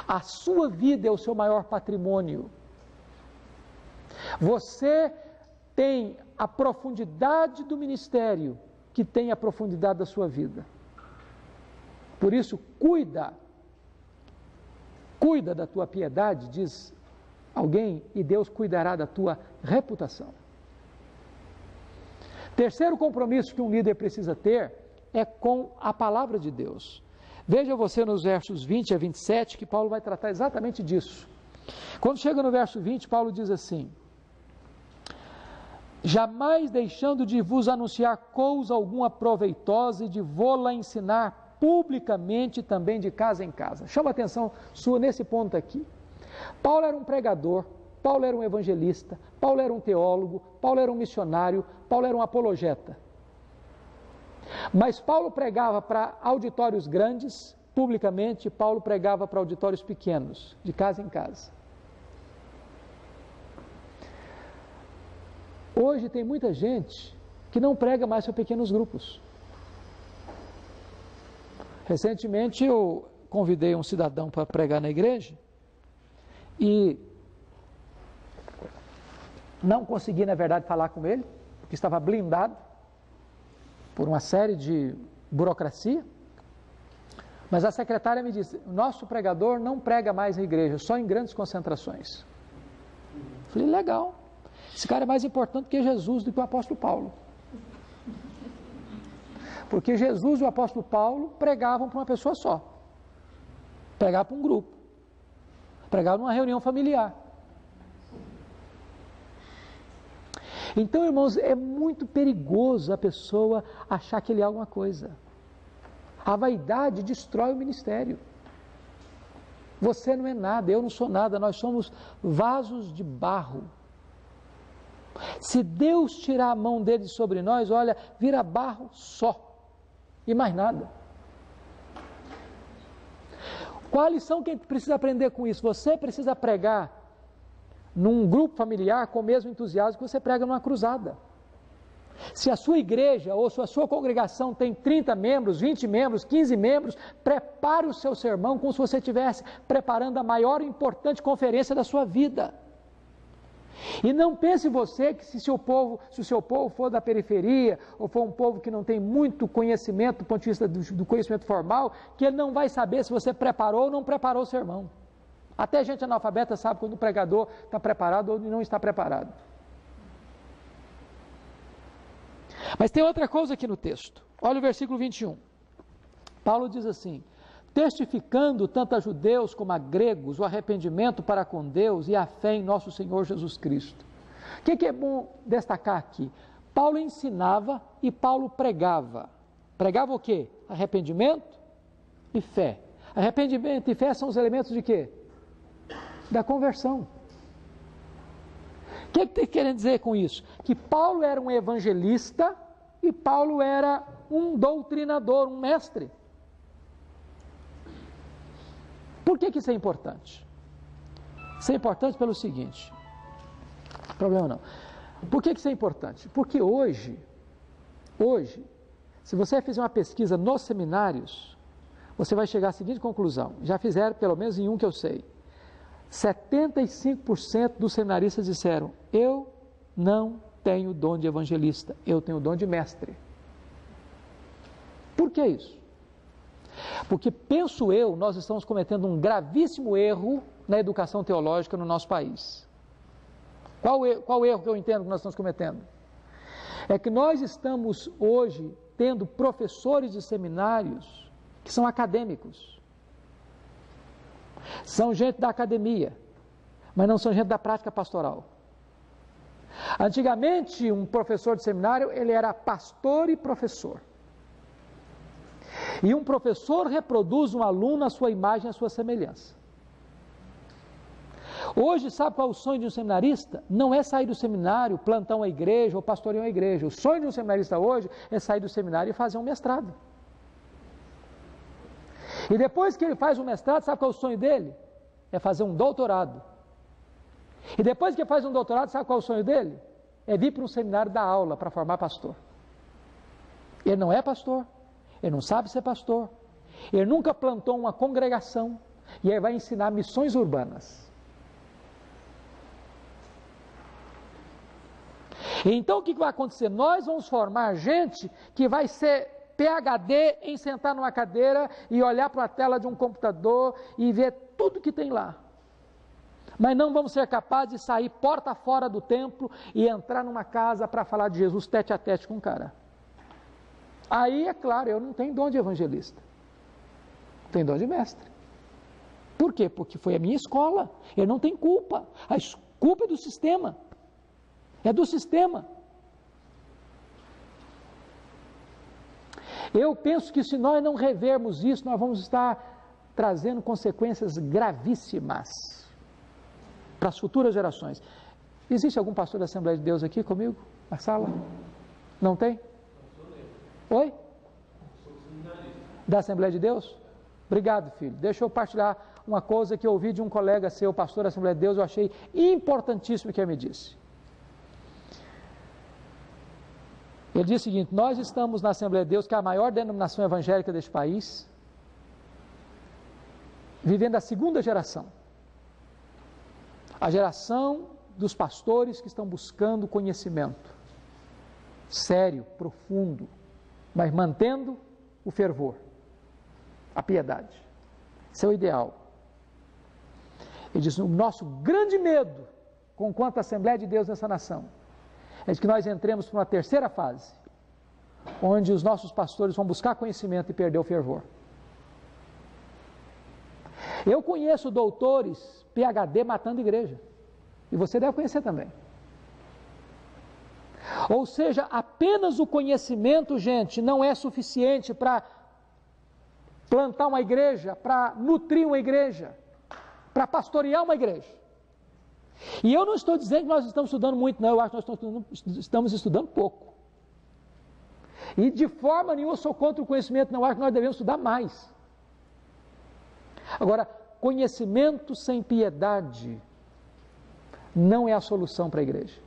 A sua vida é o seu maior patrimônio. Você tem a profundidade do ministério que tem a profundidade da sua vida. Por isso, cuida da tua piedade, diz alguém, e Deus cuidará da tua reputação. Terceiro compromisso que um líder precisa ter é com a palavra de Deus. Veja você nos versos 20 a 27 que Paulo vai tratar exatamente disso. Quando chega no verso 20, Paulo diz assim: jamais deixando de vos anunciar coisa alguma proveitosa e de vô-la ensinar publicamente também de casa em casa. Chama a atenção sua nesse ponto aqui. Paulo era um pregador, Paulo era um evangelista, Paulo era um teólogo, Paulo era um missionário, Paulo era um apologeta. Mas Paulo pregava para auditórios grandes, publicamente, Paulo pregava para auditórios pequenos, de casa em casa. Hoje tem muita gente que não prega mais para pequenos grupos. Recentemente eu convidei um cidadão para pregar na igreja e não consegui, na verdade, falar com ele, porque estava blindado por uma série de burocracia, mas a secretária me disse: nosso pregador não prega mais na igreja, só em grandes concentrações. Falei, legal, esse cara é mais importante que Jesus do que o apóstolo Paulo, porque Jesus e o apóstolo Paulo pregavam para uma pessoa só, pregavam para um grupo, pregavam numa reunião familiar. Então, irmãos, é muito perigoso a pessoa achar que ele é alguma coisa. A vaidade destrói o ministério. Você não é nada, eu não sou nada, nós somos vasos de barro. Se Deus tirar a mão dele sobre nós, olha, vira barro só, e mais nada. Qual a lição que a gente precisa aprender com isso? Você precisa pregar num grupo familiar com o mesmo entusiasmo que você prega numa cruzada. Se a sua igreja ou se a sua congregação tem 30 membros, 20 membros, 15 membros, prepare o seu sermão como se você estivesse preparando a maior e importante conferência da sua vida. E não pense você que se o seu povo for da periferia, ou for um povo que não tem muito conhecimento do ponto de vista do conhecimento formal, que ele não vai saber se você preparou ou não preparou o sermão. Até gente analfabeta sabe quando o pregador está preparado ou não está preparado. Mas tem outra coisa aqui no texto. Olha o versículo 21. Paulo diz assim: testificando tanto a judeus como a gregos o arrependimento para com Deus e a fé em nosso Senhor Jesus Cristo. O que é bom destacar aqui? Paulo ensinava e Paulo pregava. Pregava o quê? Arrependimento e fé. Arrependimento e fé são os elementos de quê? Da conversão. O que está querendo dizer com isso? Que Paulo era um evangelista e Paulo era um doutrinador, um mestre. Por que isso é importante? Isso é importante pelo seguinte, problema não. Por que isso é importante? Porque hoje, se você fizer uma pesquisa nos seminários, você vai chegar à seguinte conclusão, já fizeram pelo menos em um que eu sei, 75% dos seminaristas disseram: eu não tenho dom de evangelista, eu tenho dom de mestre. Por que isso? Porque, penso eu, nós estamos cometendo um gravíssimo erro na educação teológica no nosso país. Qual erro que eu entendo que nós estamos cometendo? É que nós estamos hoje tendo professores de seminários que são acadêmicos. São gente da academia, mas não são gente da prática pastoral. Antigamente, um professor de seminário, ele era pastor e professor. E um professor reproduz um aluno à sua imagem, à sua semelhança. Hoje, sabe qual é o sonho de um seminarista? Não é sair do seminário, plantar uma igreja ou pastorear uma igreja. O sonho de um seminarista hoje é sair do seminário e fazer um mestrado. E depois que ele faz um mestrado, sabe qual é o sonho dele? É fazer um doutorado. E depois que ele faz um doutorado, sabe qual é o sonho dele? É vir para um seminário dar aula para formar pastor. Ele não é pastor, ele não sabe ser pastor, ele nunca plantou uma congregação e ele vai ensinar missões urbanas. Então o que vai acontecer? Nós vamos formar gente que vai ser PhD em sentar numa cadeira e olhar para a tela de um computador e ver tudo que tem lá. Mas não vamos ser capazes de sair porta fora do templo e entrar numa casa para falar de Jesus tete a tete com um cara. Aí, é claro, eu não tenho dom de evangelista. Tenho dom de mestre. Por quê? Porque foi a minha escola. Eu não tenho culpa. A culpa é do sistema. É do sistema. Eu penso que se nós não revermos isso, nós vamos estar trazendo consequências gravíssimas para as futuras gerações. Existe algum pastor da Assembleia de Deus aqui comigo, na sala? Não tem? Oi? Da Assembleia de Deus? Obrigado, filho. Deixa eu partilhar uma coisa que eu ouvi de um colega seu, pastor da Assembleia de Deus, eu achei importantíssimo que ele me disse. Ele disse o seguinte: nós estamos na Assembleia de Deus, que é a maior denominação evangélica deste país, vivendo a segunda geração. A geração dos pastores que estão buscando conhecimento sério, profundo, mas mantendo o fervor, a piedade. Esse é o ideal. Ele diz: o nosso grande medo, com quanto à Assembleia de Deus nessa nação, é de que nós entremos para uma terceira fase, onde os nossos pastores vão buscar conhecimento e perder o fervor. Eu conheço doutores, PhD, matando igreja. E você deve conhecer também. Ou seja, apenas o conhecimento, gente, não é suficiente para plantar uma igreja, para nutrir uma igreja, para pastorear uma igreja. E eu não estou dizendo que nós estamos estudando muito, não. Eu acho que nós estamos estudando pouco. E de forma nenhuma eu sou contra o conhecimento, não. Eu acho que nós devemos estudar mais. Agora, conhecimento sem piedade não é a solução para a igreja.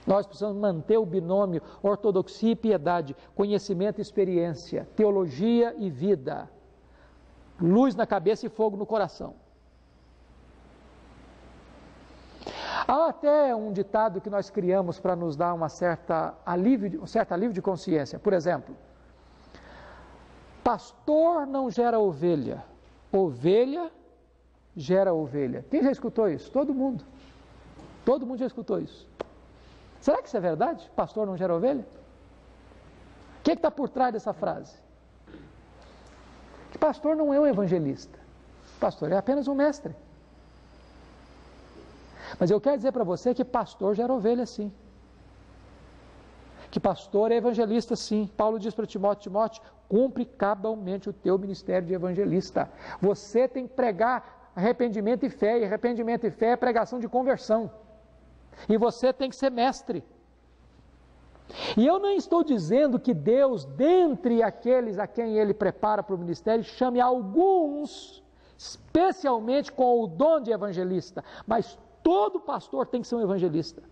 Nós precisamos manter o binômio ortodoxia e piedade, conhecimento e experiência, teologia e vida, luz na cabeça e fogo no coração. Há até um ditado que nós criamos para nos dar um certo alívio de consciência. Por exemplo, pastor não gera ovelha, ovelha gera ovelha. Quem já escutou isso? Todo mundo. Todo mundo já escutou isso. Será que isso é verdade? Pastor não gera ovelha? O que está por trás dessa frase? Que pastor não é um evangelista. Pastor é apenas um mestre. Mas eu quero dizer para você que pastor gera ovelha sim. Que pastor é evangelista sim. Paulo diz para Timóteo: Timóteo, cumpre cabalmente o teu ministério de evangelista. Você tem que pregar arrependimento e fé é pregação de conversão. E você tem que ser mestre. E eu não estou dizendo que Deus, dentre aqueles a quem Ele prepara para o ministério, chame alguns, especialmente com o dom de evangelista, mas todo pastor tem que ser um evangelista,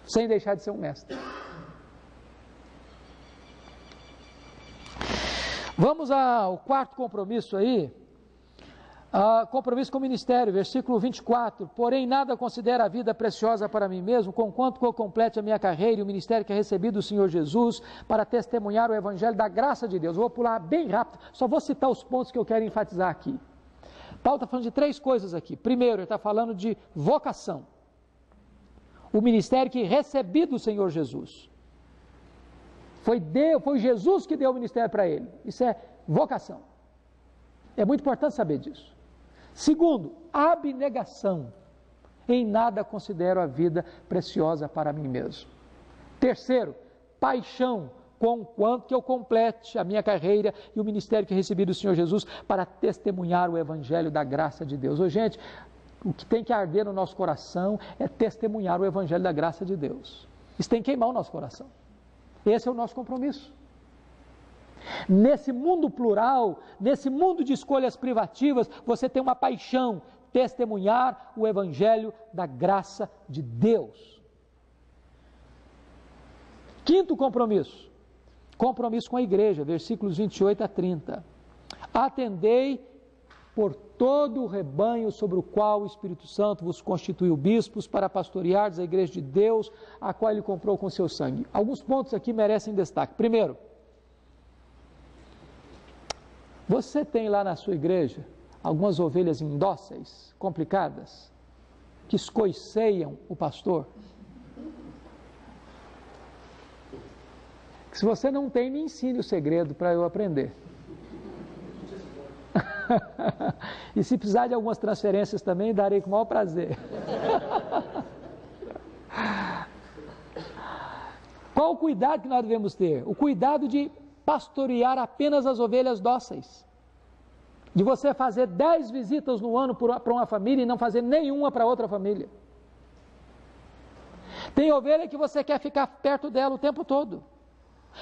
sem deixar de ser um mestre. Vamos ao quarto compromisso aí. Compromisso com o ministério, versículo 24: porém nada considero a vida preciosa para mim mesmo, conquanto que eu complete a minha carreira e o ministério que recebi do Senhor Jesus, para testemunhar o evangelho da graça de Deus. Eu vou pular bem rápido, só vou citar os pontos que eu quero enfatizar aqui. Paulo está falando de três coisas aqui. Primeiro, ele está falando de vocação, o ministério que recebi do Senhor Jesus. Foi Jesus que deu o ministério para ele. Isso é vocação. É muito importante saber disso. Segundo, abnegação. Em nada considero a vida preciosa para mim mesmo. Terceiro, paixão, conquanto que eu complete a minha carreira e o ministério que recebi do Senhor Jesus para testemunhar o Evangelho da graça de Deus. Ô, gente, o que tem que arder no nosso coração é testemunhar o Evangelho da graça de Deus. Isso tem que queimar o nosso coração. Esse é o nosso compromisso. Nesse mundo plural, nesse mundo de escolhas privativas, você tem uma paixão, testemunhar o Evangelho da graça de Deus. Quinto compromisso, compromisso com a igreja, versículos 28 a 30. Atendei por todo o rebanho sobre o qual o Espírito Santo vos constituiu bispos para pastoreardes a igreja de Deus, a qual ele comprou com seu sangue. Alguns pontos aqui merecem destaque. Primeiro, você tem lá na sua igreja algumas ovelhas indóceis, complicadas, que escoiceiam o pastor? Se você não tem, me ensine o segredo para eu aprender. E se precisar de algumas transferências também, darei com o maior prazer. Qual o cuidado que nós devemos ter? O cuidado de pastorear apenas as ovelhas dóceis. De você fazer 10 visitas no ano para uma família e não fazer nenhuma para outra família. Tem ovelha que você quer ficar perto dela o tempo todo.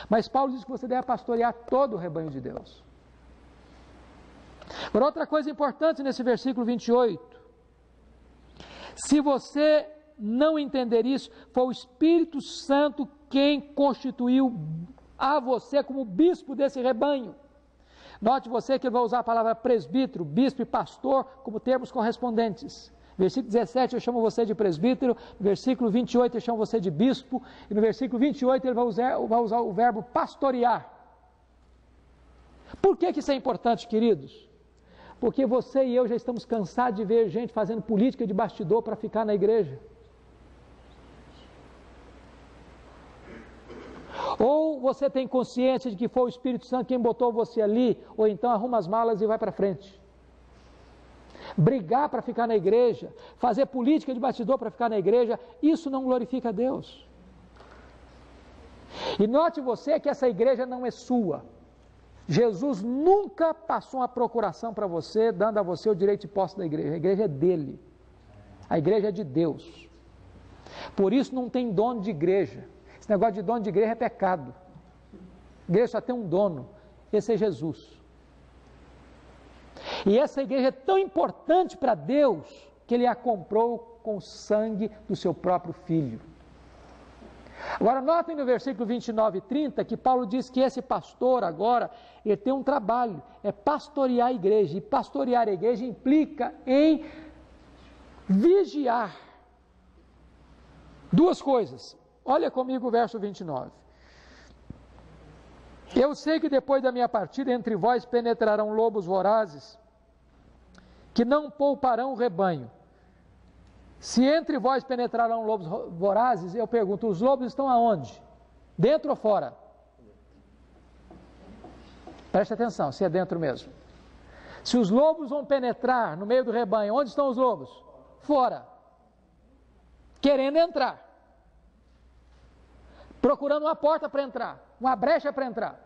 Mas Paulo diz que você deve pastorear todo o rebanho de Deus. Por outra coisa importante nesse versículo 28, se você não entender isso, foi o Espírito Santo quem constituiu a você como bispo desse rebanho. Note você que ele vai usar a palavra presbítero, bispo e pastor como termos correspondentes. Versículo 17 eu chamo você de presbítero, no versículo 28 eu chamo você de bispo, e no versículo 28 ele vai usar o verbo pastorear. Por que isso é importante, queridos? Porque você e eu já estamos cansados de ver gente fazendo política de bastidor para ficar na igreja. Ou você tem consciência de que foi o Espírito Santo quem botou você ali, ou então arruma as malas e vai para frente. Brigar para ficar na igreja, fazer política de bastidor para ficar na igreja, isso não glorifica a Deus. E note você que essa igreja não é sua. Jesus nunca passou uma procuração para você, dando a você o direito de posse da igreja. A igreja é dele. A igreja é de Deus. Por isso não tem dono de igreja. Esse negócio de dono de igreja é pecado. A igreja só tem um dono. Esse é Jesus. E essa igreja é tão importante para Deus que Ele a comprou com o sangue do seu próprio Filho. Agora notem no versículo 29 e 30 que Paulo diz que esse pastor agora, ele tem um trabalho, é pastorear a igreja. E pastorear a igreja implica em vigiar. Duas coisas. Olha comigo o verso 29. Eu sei que depois da minha partida entre vós penetrarão lobos vorazes, que não pouparão o rebanho. Se entre vós penetrarão lobos vorazes, eu pergunto, os lobos estão aonde? Dentro ou fora? Preste atenção, se é dentro mesmo. Se os lobos vão penetrar no meio do rebanho, onde estão os lobos? Fora. Querendo entrar. Procurando uma porta para entrar, uma brecha para entrar.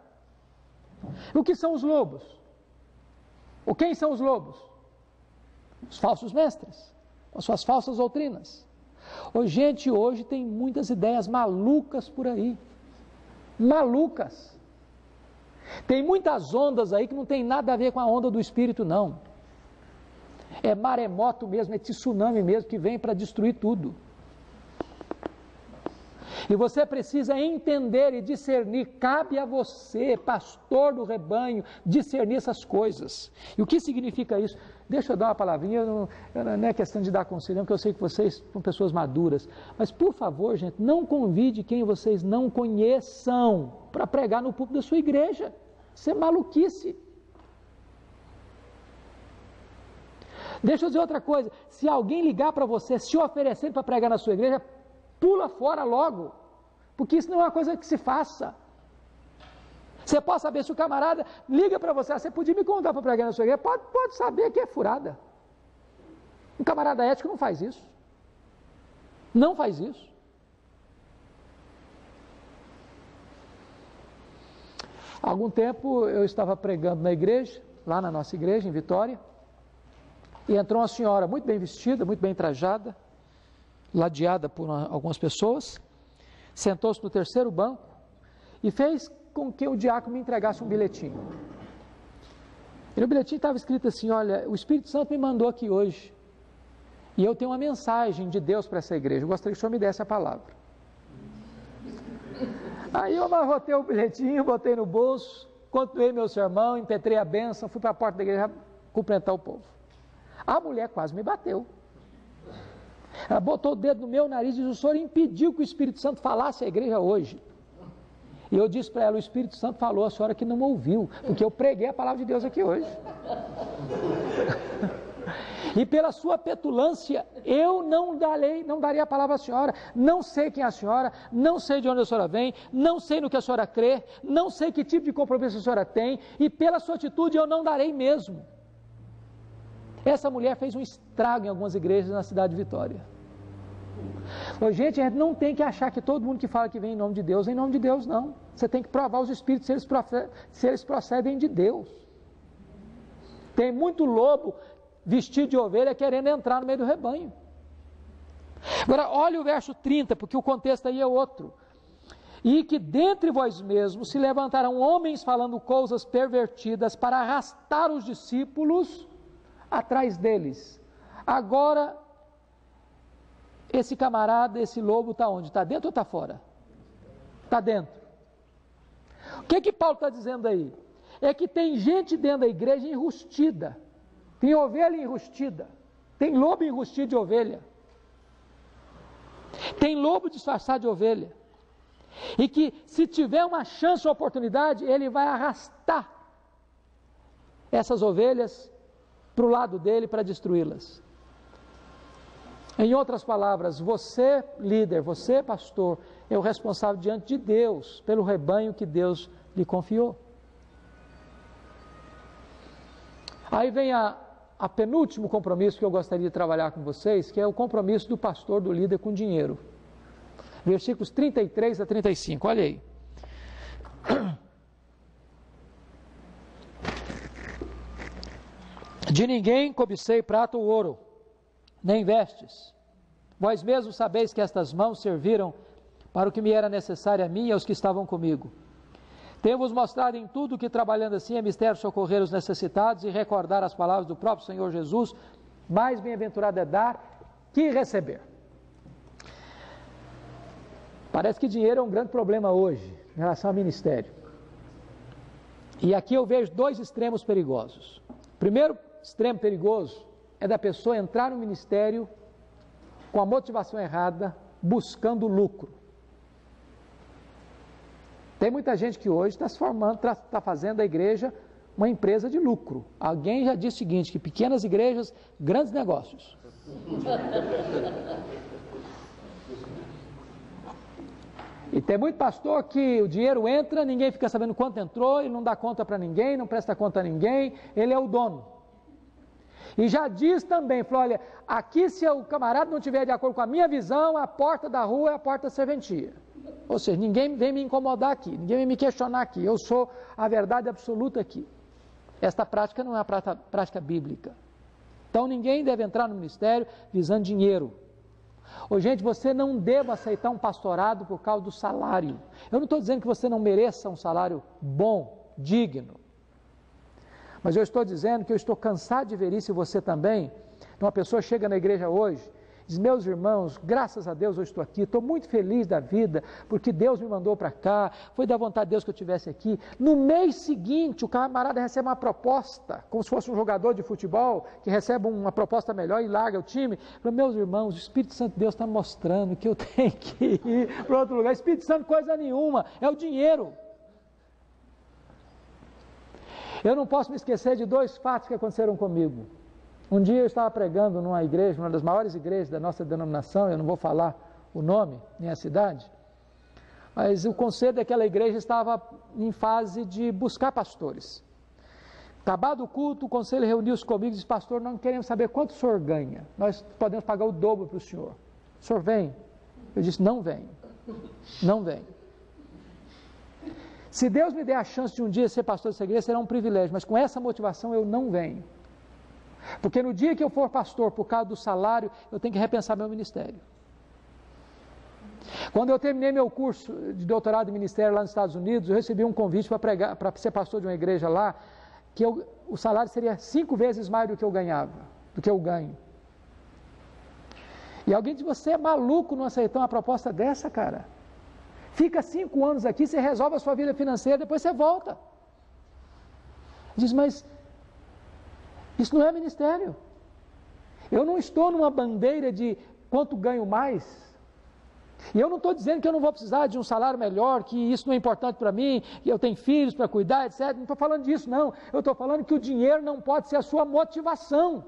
O que são os lobos? Ou quem são os lobos? Os falsos mestres, as suas falsas doutrinas. Gente, hoje tem muitas ideias malucas por aí. Malucas. Tem muitas ondas aí que não tem nada a ver com a onda do Espírito, não. É maremoto mesmo, é tsunami mesmo que vem para destruir tudo. E você precisa entender e discernir, cabe a você, pastor do rebanho, discernir essas coisas. E o que significa isso? Deixa eu dar uma palavrinha, não é questão de dar conselho, porque eu sei que vocês são pessoas maduras. Mas, por favor, gente, não convide quem vocês não conheçam para pregar no púlpito da sua igreja. Isso é maluquice. Deixa eu dizer outra coisa, se alguém ligar para você, se oferecendo para pregar na sua igreja, pula fora logo, porque isso não é uma coisa que se faça. Você pode saber se o camarada liga para você, você podia me convidar para pregar na sua igreja? Pode saber que é furada. Um camarada ético não faz isso. Não faz isso. Há algum tempo eu estava pregando na igreja, lá na nossa igreja, em Vitória, e entrou uma senhora muito bem vestida, muito bem trajada, ladeada por algumas pessoas, sentou-se no terceiro banco e fez com que o diácono me entregasse um bilhetinho. E no bilhetinho estava escrito assim: olha, o Espírito Santo me mandou aqui hoje, e eu tenho uma mensagem de Deus para essa igreja, eu gostaria que o senhor me desse a palavra. Aí eu amarrotei o bilhetinho, botei no bolso, continuei meu sermão, impetrei a bênção, fui para a porta da igreja cumprimentar o povo. A mulher quase me bateu. Ela botou o dedo no meu nariz e disse: o senhor impediu que o Espírito Santo falasse à igreja hoje. E eu disse para ela: o Espírito Santo falou, a senhora que não ouviu, porque eu preguei a palavra de Deus aqui hoje. E pela sua petulância, eu não darei a palavra à senhora. Não sei quem é a senhora, não sei de onde a senhora vem, não sei no que a senhora crê, não sei que tipo de compromisso a senhora tem, e pela sua atitude eu não darei mesmo. Essa mulher fez um estrago em algumas igrejas na cidade de Vitória. Gente, a gente não tem que achar que todo mundo que fala que vem em nome de Deus, é em nome de Deus, não. Você tem que provar os espíritos se eles procedem de Deus. Tem muito lobo vestido de ovelha querendo entrar no meio do rebanho. Agora, olha o verso 30, porque o contexto aí é outro. E que dentre vós mesmos se levantarão homens falando coisas pervertidas para arrastar os discípulos atrás deles. Agora, esse camarada, esse lobo está onde? Está dentro ou está fora? Está dentro. O que Paulo está dizendo aí? É que tem gente dentro da igreja enrustida. Tem ovelha enrustida, tem lobo enrustido de ovelha, tem lobo disfarçado de ovelha, e que se tiver uma chance ou oportunidade, ele vai arrastar essas ovelhas para o lado dele para destruí-las. Em outras palavras, você líder, você pastor, é o responsável diante de Deus pelo rebanho que Deus lhe confiou. Aí vem a penúltimo compromisso que eu gostaria de trabalhar com vocês, que é o compromisso do pastor, do líder com dinheiro. Versículos 33 a 35, olha aí. De ninguém cobicei prata ou ouro, nem vestes. Vós mesmos sabeis que estas mãos serviram para o que me era necessário a mim e aos que estavam comigo. Tenho-vos mostrado em tudo que, trabalhando assim, é mistério socorrer os necessitados e recordar as palavras do próprio Senhor Jesus: mais bem-aventurado é dar que receber. Parece que dinheiro é um grande problema hoje, em relação ao ministério. E aqui eu vejo dois extremos perigosos. O primeiro extremo perigoso é da pessoa entrar no ministério com a motivação errada, buscando lucro. Tem muita gente que hoje está se formando, está fazendo da igreja uma empresa de lucro. Alguém já disse o seguinte, que pequenas igrejas, grandes negócios. E tem muito pastor que o dinheiro entra, ninguém fica sabendo quanto entrou, ele não dá conta para ninguém, não presta conta a ninguém, ele é o dono. E já diz também, falou: olha, aqui se o camarada não estiver de acordo com a minha visão, a porta da rua é a porta da serventia. Ou seja, ninguém vem me incomodar aqui, ninguém vem me questionar aqui, eu sou a verdade absoluta aqui. Esta prática não é a prática bíblica. Então ninguém deve entrar no ministério visando dinheiro. Ô, gente, você não deve aceitar um pastorado por causa do salário. Eu não estou dizendo que você não mereça um salário bom, digno. Mas eu estou dizendo que eu estou cansado de ver isso, e você também. Uma pessoa chega na igreja hoje, diz: meus irmãos, graças a Deus eu estou aqui, estou muito feliz da vida, porque Deus me mandou para cá, foi da vontade de Deus que eu estivesse aqui. No mês seguinte, o camarada recebe uma proposta, como se fosse um jogador de futebol, que recebe uma proposta melhor e larga o time. Fala: meus irmãos, o Espírito Santo de Deus está mostrando que eu tenho que ir para outro lugar. Espírito Santo coisa nenhuma, é o dinheiro. Eu não posso me esquecer de dois fatos que aconteceram comigo. Um dia eu estava pregando numa igreja, uma das maiores igrejas da nossa denominação, eu não vou falar o nome nem a cidade. Mas o conselho daquela igreja estava em fase de buscar pastores. Acabado o culto, o conselho reuniu-se comigo e disse: pastor, não queremos saber quanto o senhor ganha, nós podemos pagar o dobro para o senhor. O senhor vem? Eu disse: não venho, não venho. Se Deus me der a chance de um dia ser pastor dessa igreja, será um privilégio, mas com essa motivação eu não venho. Porque no dia que eu for pastor, por causa do salário, eu tenho que repensar meu ministério. Quando eu terminei meu curso de doutorado em ministério lá nos Estados Unidos, eu recebi um convite para pregar, para ser pastor de uma igreja lá, que o salário seria 5 vezes mais do que eu ganhava, do que eu ganho. E alguém disse: você é maluco não aceitar uma proposta dessa, cara? Fica 5 anos aqui, você resolve a sua vida financeira, depois você volta. Diz: mas isso não é ministério. Eu não estou numa bandeira de quanto ganho mais. E eu não estou dizendo que eu não vou precisar de um salário melhor, que isso não é importante para mim, que eu tenho filhos para cuidar, etc. Não estou falando disso, não. Eu estou falando que o dinheiro não pode ser a sua motivação.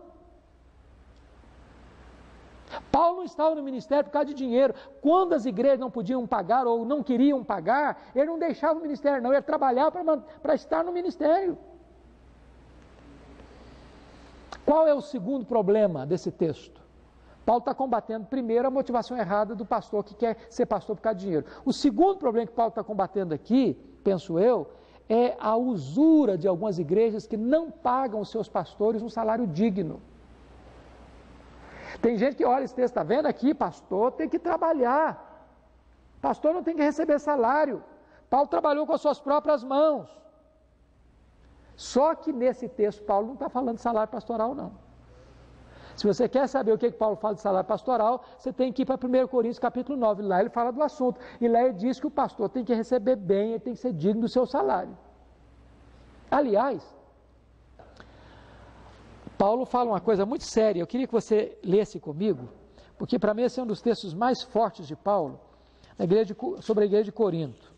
Paulo não estava no ministério por causa de dinheiro. Quando as igrejas não podiam pagar ou não queriam pagar, ele não deixava o ministério, não. Ele trabalhava para estar no ministério. Qual é o segundo problema desse texto? Paulo está combatendo, primeiro, a motivação errada do pastor que quer ser pastor por causa de dinheiro. O segundo problema que Paulo está combatendo aqui, penso eu, é a usura de algumas igrejas que não pagam os seus pastores um salário digno. Tem gente que olha esse texto, está vendo aqui, pastor tem que trabalhar. Pastor não tem que receber salário. Paulo trabalhou com as suas próprias mãos. Só que nesse texto, Paulo não está falando de salário pastoral, não. Se você quer saber o que Paulo fala de salário pastoral, você tem que ir para 1 Coríntios capítulo 9, lá ele fala do assunto, e lá ele diz que o pastor tem que receber bem, ele tem que ser digno do seu salário. Aliás, Paulo fala uma coisa muito séria, eu queria que você lesse comigo, porque para mim esse é um dos textos mais fortes de Paulo, sobre a igreja de Corinto.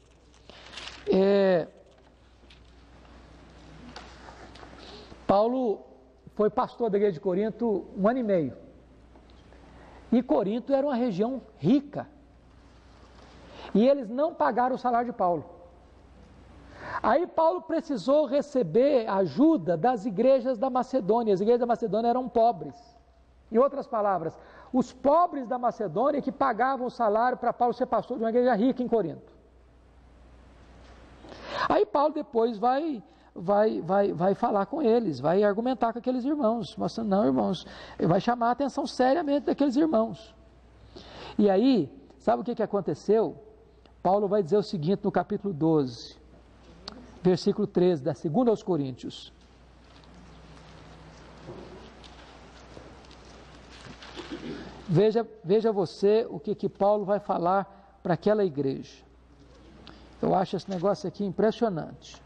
Paulo foi pastor da igreja de Corinto 1 ano e meio. E Corinto era uma região rica. E eles não pagaram o salário de Paulo. Aí Paulo precisou receber ajuda das igrejas da Macedônia. As igrejas da Macedônia eram pobres. Em outras palavras, os pobres da Macedônia que pagavam o salário para Paulo ser pastor de uma igreja rica em Corinto. Aí Paulo depois vai falar com eles, vai argumentar com aqueles irmãos, mostrando: não, irmãos, vai chamar a atenção seriamente daqueles irmãos. E aí, sabe o que aconteceu? Paulo vai dizer o seguinte no capítulo 12, versículo 13, da 2 aos Coríntios. Veja você o que Paulo vai falar para aquela igreja. Eu acho esse negócio aqui impressionante.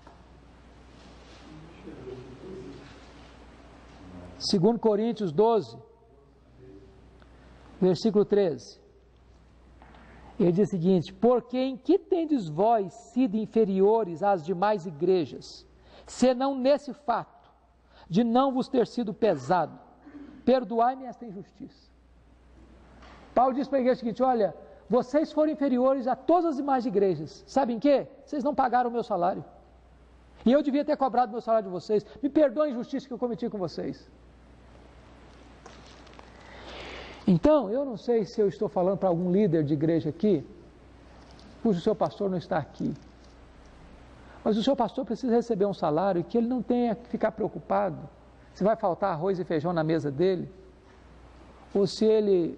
2 Coríntios 12, versículo 13, ele diz o seguinte: porque em que tendes vós sido inferiores às demais igrejas, senão nesse fato, de não vos ter sido pesado? Perdoai-me esta injustiça. Paulo diz para a igreja o seguinte: olha, vocês foram inferiores a todas as demais igrejas, sabem o quê? Vocês não pagaram o meu salário, e eu devia ter cobrado o meu salário de vocês, me perdoem a injustiça que eu cometi com vocês. Então, eu não sei se eu estou falando para algum líder de igreja aqui, cujo seu pastor não está aqui, mas o seu pastor precisa receber um salário que ele não tenha que ficar preocupado se vai faltar arroz e feijão na mesa dele, ou se ele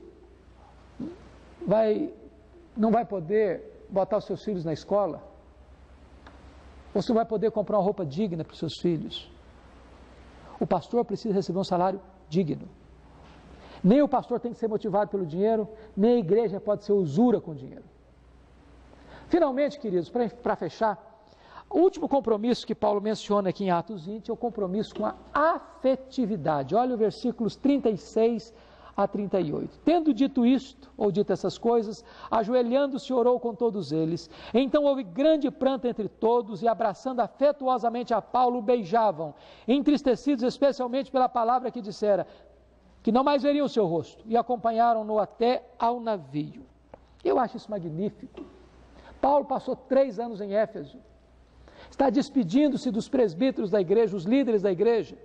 não vai poder botar os seus filhos na escola, ou se não vai poder comprar uma roupa digna para os seus filhos. O pastor precisa receber um salário digno. Nem o pastor tem que ser motivado pelo dinheiro, nem a igreja pode ser usura com dinheiro. Finalmente, queridos, para fechar, o último compromisso que Paulo menciona aqui em Atos 20 é o compromisso com a afetividade. Olha os versículos 36 a 38. Tendo dito isto, ou dito essas coisas, ajoelhando-se orou com todos eles. Então houve grande pranto entre todos, e abraçando afetuosamente a Paulo, o beijavam, entristecidos especialmente pela palavra que dissera, que não mais veriam o seu rosto, e acompanharam-no até ao navio. Eu acho isso magnífico. Paulo passou 3 anos em Éfeso. Está despedindo-se dos presbíteros da igreja, os líderes da igreja.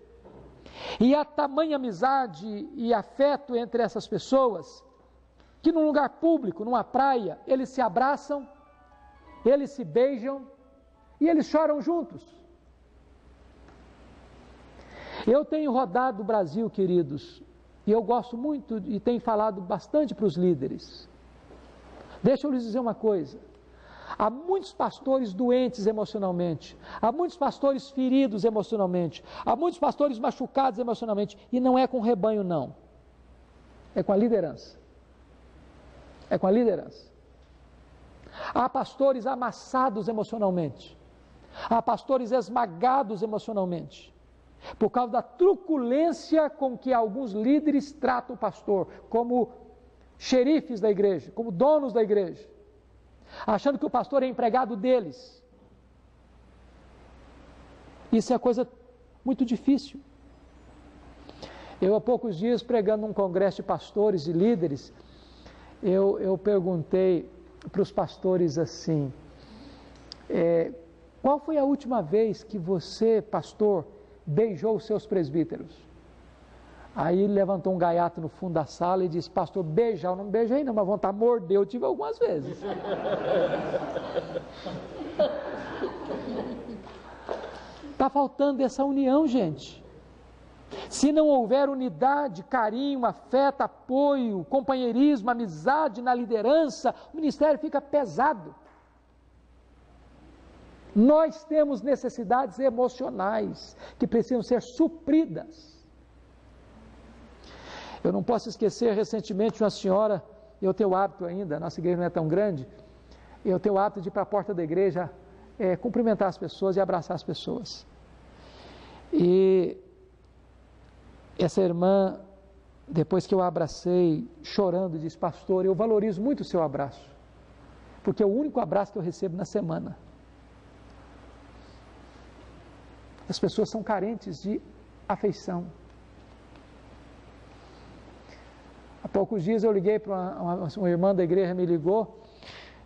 E há tamanha amizade e afeto entre essas pessoas, que num lugar público, numa praia, eles se abraçam, eles se beijam e eles choram juntos. Eu tenho rodado o Brasil, queridos, e eu gosto muito e tenho falado bastante para os líderes. Deixa eu lhes dizer uma coisa. Há muitos pastores doentes emocionalmente, há muitos pastores feridos emocionalmente, há muitos pastores machucados emocionalmente, e não é com o rebanho, não. É com a liderança. É com a liderança. Há pastores amassados emocionalmente, há pastores esmagados emocionalmente, por causa da truculência com que alguns líderes tratam o pastor, como xerifes da igreja, como donos da igreja, achando que o pastor é empregado deles. Isso é coisa muito difícil. Eu, há poucos dias, pregando num congresso de pastores e líderes, eu perguntei para os pastores assim, qual foi a última vez que você, pastor, beijou os seus presbíteros? Aí ele levantou um gaiato no fundo da sala e disse, pastor, beijar, eu não beijei não, mas vontade de morder, eu tive algumas vezes. Está faltando essa união, gente. Se não houver unidade, carinho, afeto, apoio, companheirismo, amizade na liderança, o ministério fica pesado. Nós temos necessidades emocionais que precisam ser supridas. Eu não posso esquecer recentemente uma senhora, eu tenho o hábito ainda, a nossa igreja não é tão grande, eu tenho o hábito de ir para a porta da igreja, cumprimentar as pessoas e abraçar as pessoas. E essa irmã, depois que eu a abracei, chorando, disse, pastor, eu valorizo muito o seu abraço, porque é o único abraço que eu recebo na semana. As pessoas são carentes de afeição. Há poucos dias eu liguei para uma irmã da igreja, me ligou,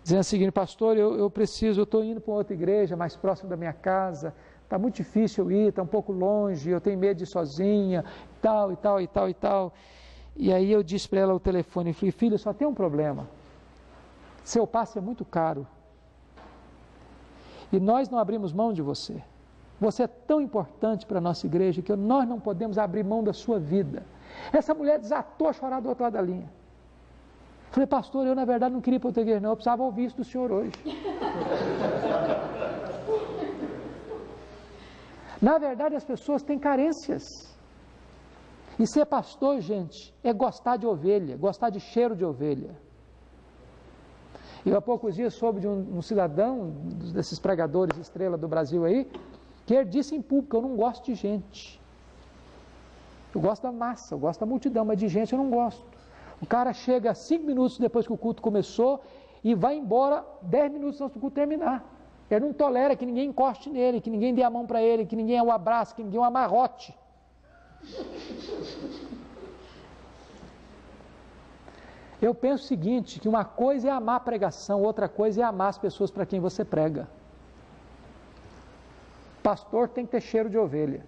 dizendo o seguinte, pastor, eu estou indo para outra igreja, mais próximo da minha casa, está muito difícil eu ir, está um pouco longe, eu tenho medo de ir sozinha, tal, e tal, e tal, e tal. E aí eu disse para ela o telefone, falei, filha, só tem um problema, seu passe é muito caro, e nós não abrimos mão de você. Você é tão importante para a nossa igreja que nós não podemos abrir mão da sua vida. Essa mulher desatou a chorar do outro lado da linha. Falei, pastor, eu na verdade não queria ir para outra igreja, não, eu precisava ouvir isso do senhor hoje. Na verdade, as pessoas têm carências. E ser pastor, gente, é gostar de ovelha, gostar de cheiro de ovelha. Eu há poucos dias soube de um cidadão, desses pregadores estrela do Brasil aí, que ele disse em público, eu não gosto de gente. Eu gosto da massa, eu gosto da multidão, mas de gente eu não gosto. O cara chega 5 minutos depois que o culto começou e vai embora 10 minutos antes do culto terminar. Ele não tolera que ninguém encoste nele, que ninguém dê a mão para ele, que ninguém o abrace, que ninguém o amarrote. Eu penso o seguinte, que uma coisa é amar a pregação, outra coisa é amar as pessoas para quem você prega. Pastor tem que ter cheiro de ovelha.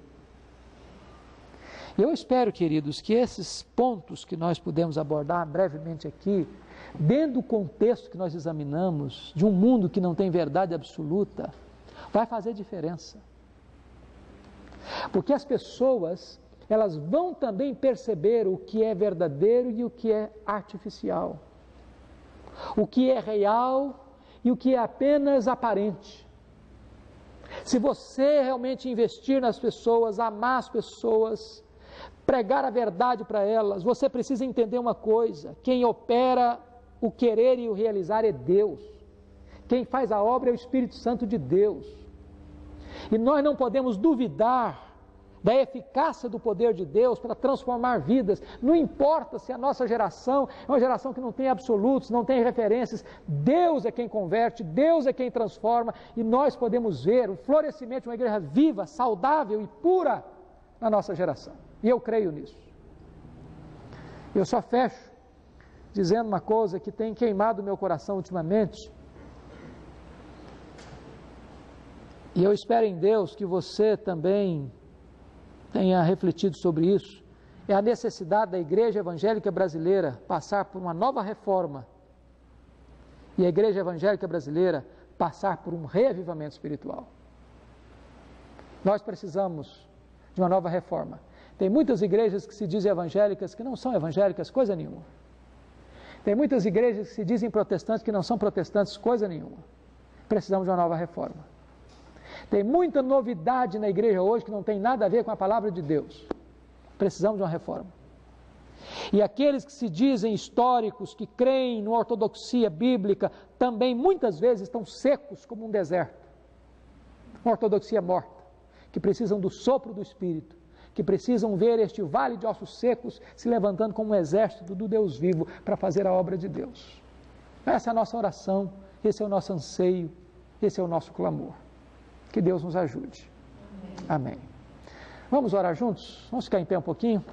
Eu espero, queridos, que esses pontos que nós pudemos abordar brevemente aqui, dentro do contexto que nós examinamos, de um mundo que não tem verdade absoluta, vai fazer diferença. Porque as pessoas, elas vão também perceber o que é verdadeiro e o que é artificial. O que é real e o que é apenas aparente. Se você realmente investir nas pessoas, amar as pessoas, pregar a verdade para elas, você precisa entender uma coisa, quem opera o querer e o realizar é Deus. Quem faz a obra é o Espírito Santo de Deus. E nós não podemos duvidar da eficácia do poder de Deus para transformar vidas. Não importa se a nossa geração é uma geração que não tem absolutos, não tem referências. Deus é quem converte, Deus é quem transforma, e nós podemos ver o florescimento de uma igreja viva, saudável e pura na nossa geração. E eu creio nisso. Eu só fecho dizendo uma coisa que tem queimado meu coração ultimamente. E eu espero em Deus que você também tenha refletido sobre isso. É a necessidade da igreja evangélica brasileira passar por uma nova reforma e a igreja evangélica brasileira passar por um reavivamento espiritual. Nós precisamos de uma nova reforma. Tem muitas igrejas que se dizem evangélicas que não são evangélicas coisa nenhuma. Tem muitas igrejas que se dizem protestantes que não são protestantes coisa nenhuma. Precisamos de uma nova reforma. Tem muita novidade na igreja hoje que não tem nada a ver com a palavra de Deus. Precisamos de uma reforma. E aqueles que se dizem históricos, que creem na ortodoxia bíblica, também muitas vezes estão secos como um deserto. Uma ortodoxia morta, que precisam do sopro do Espírito, que precisam ver este vale de ossos secos se levantando como um exército do Deus vivo para fazer a obra de Deus. Essa é a nossa oração, esse é o nosso anseio, esse é o nosso clamor. Que Deus nos ajude. Amém. Vamos orar juntos? Vamos ficar em pé um pouquinho?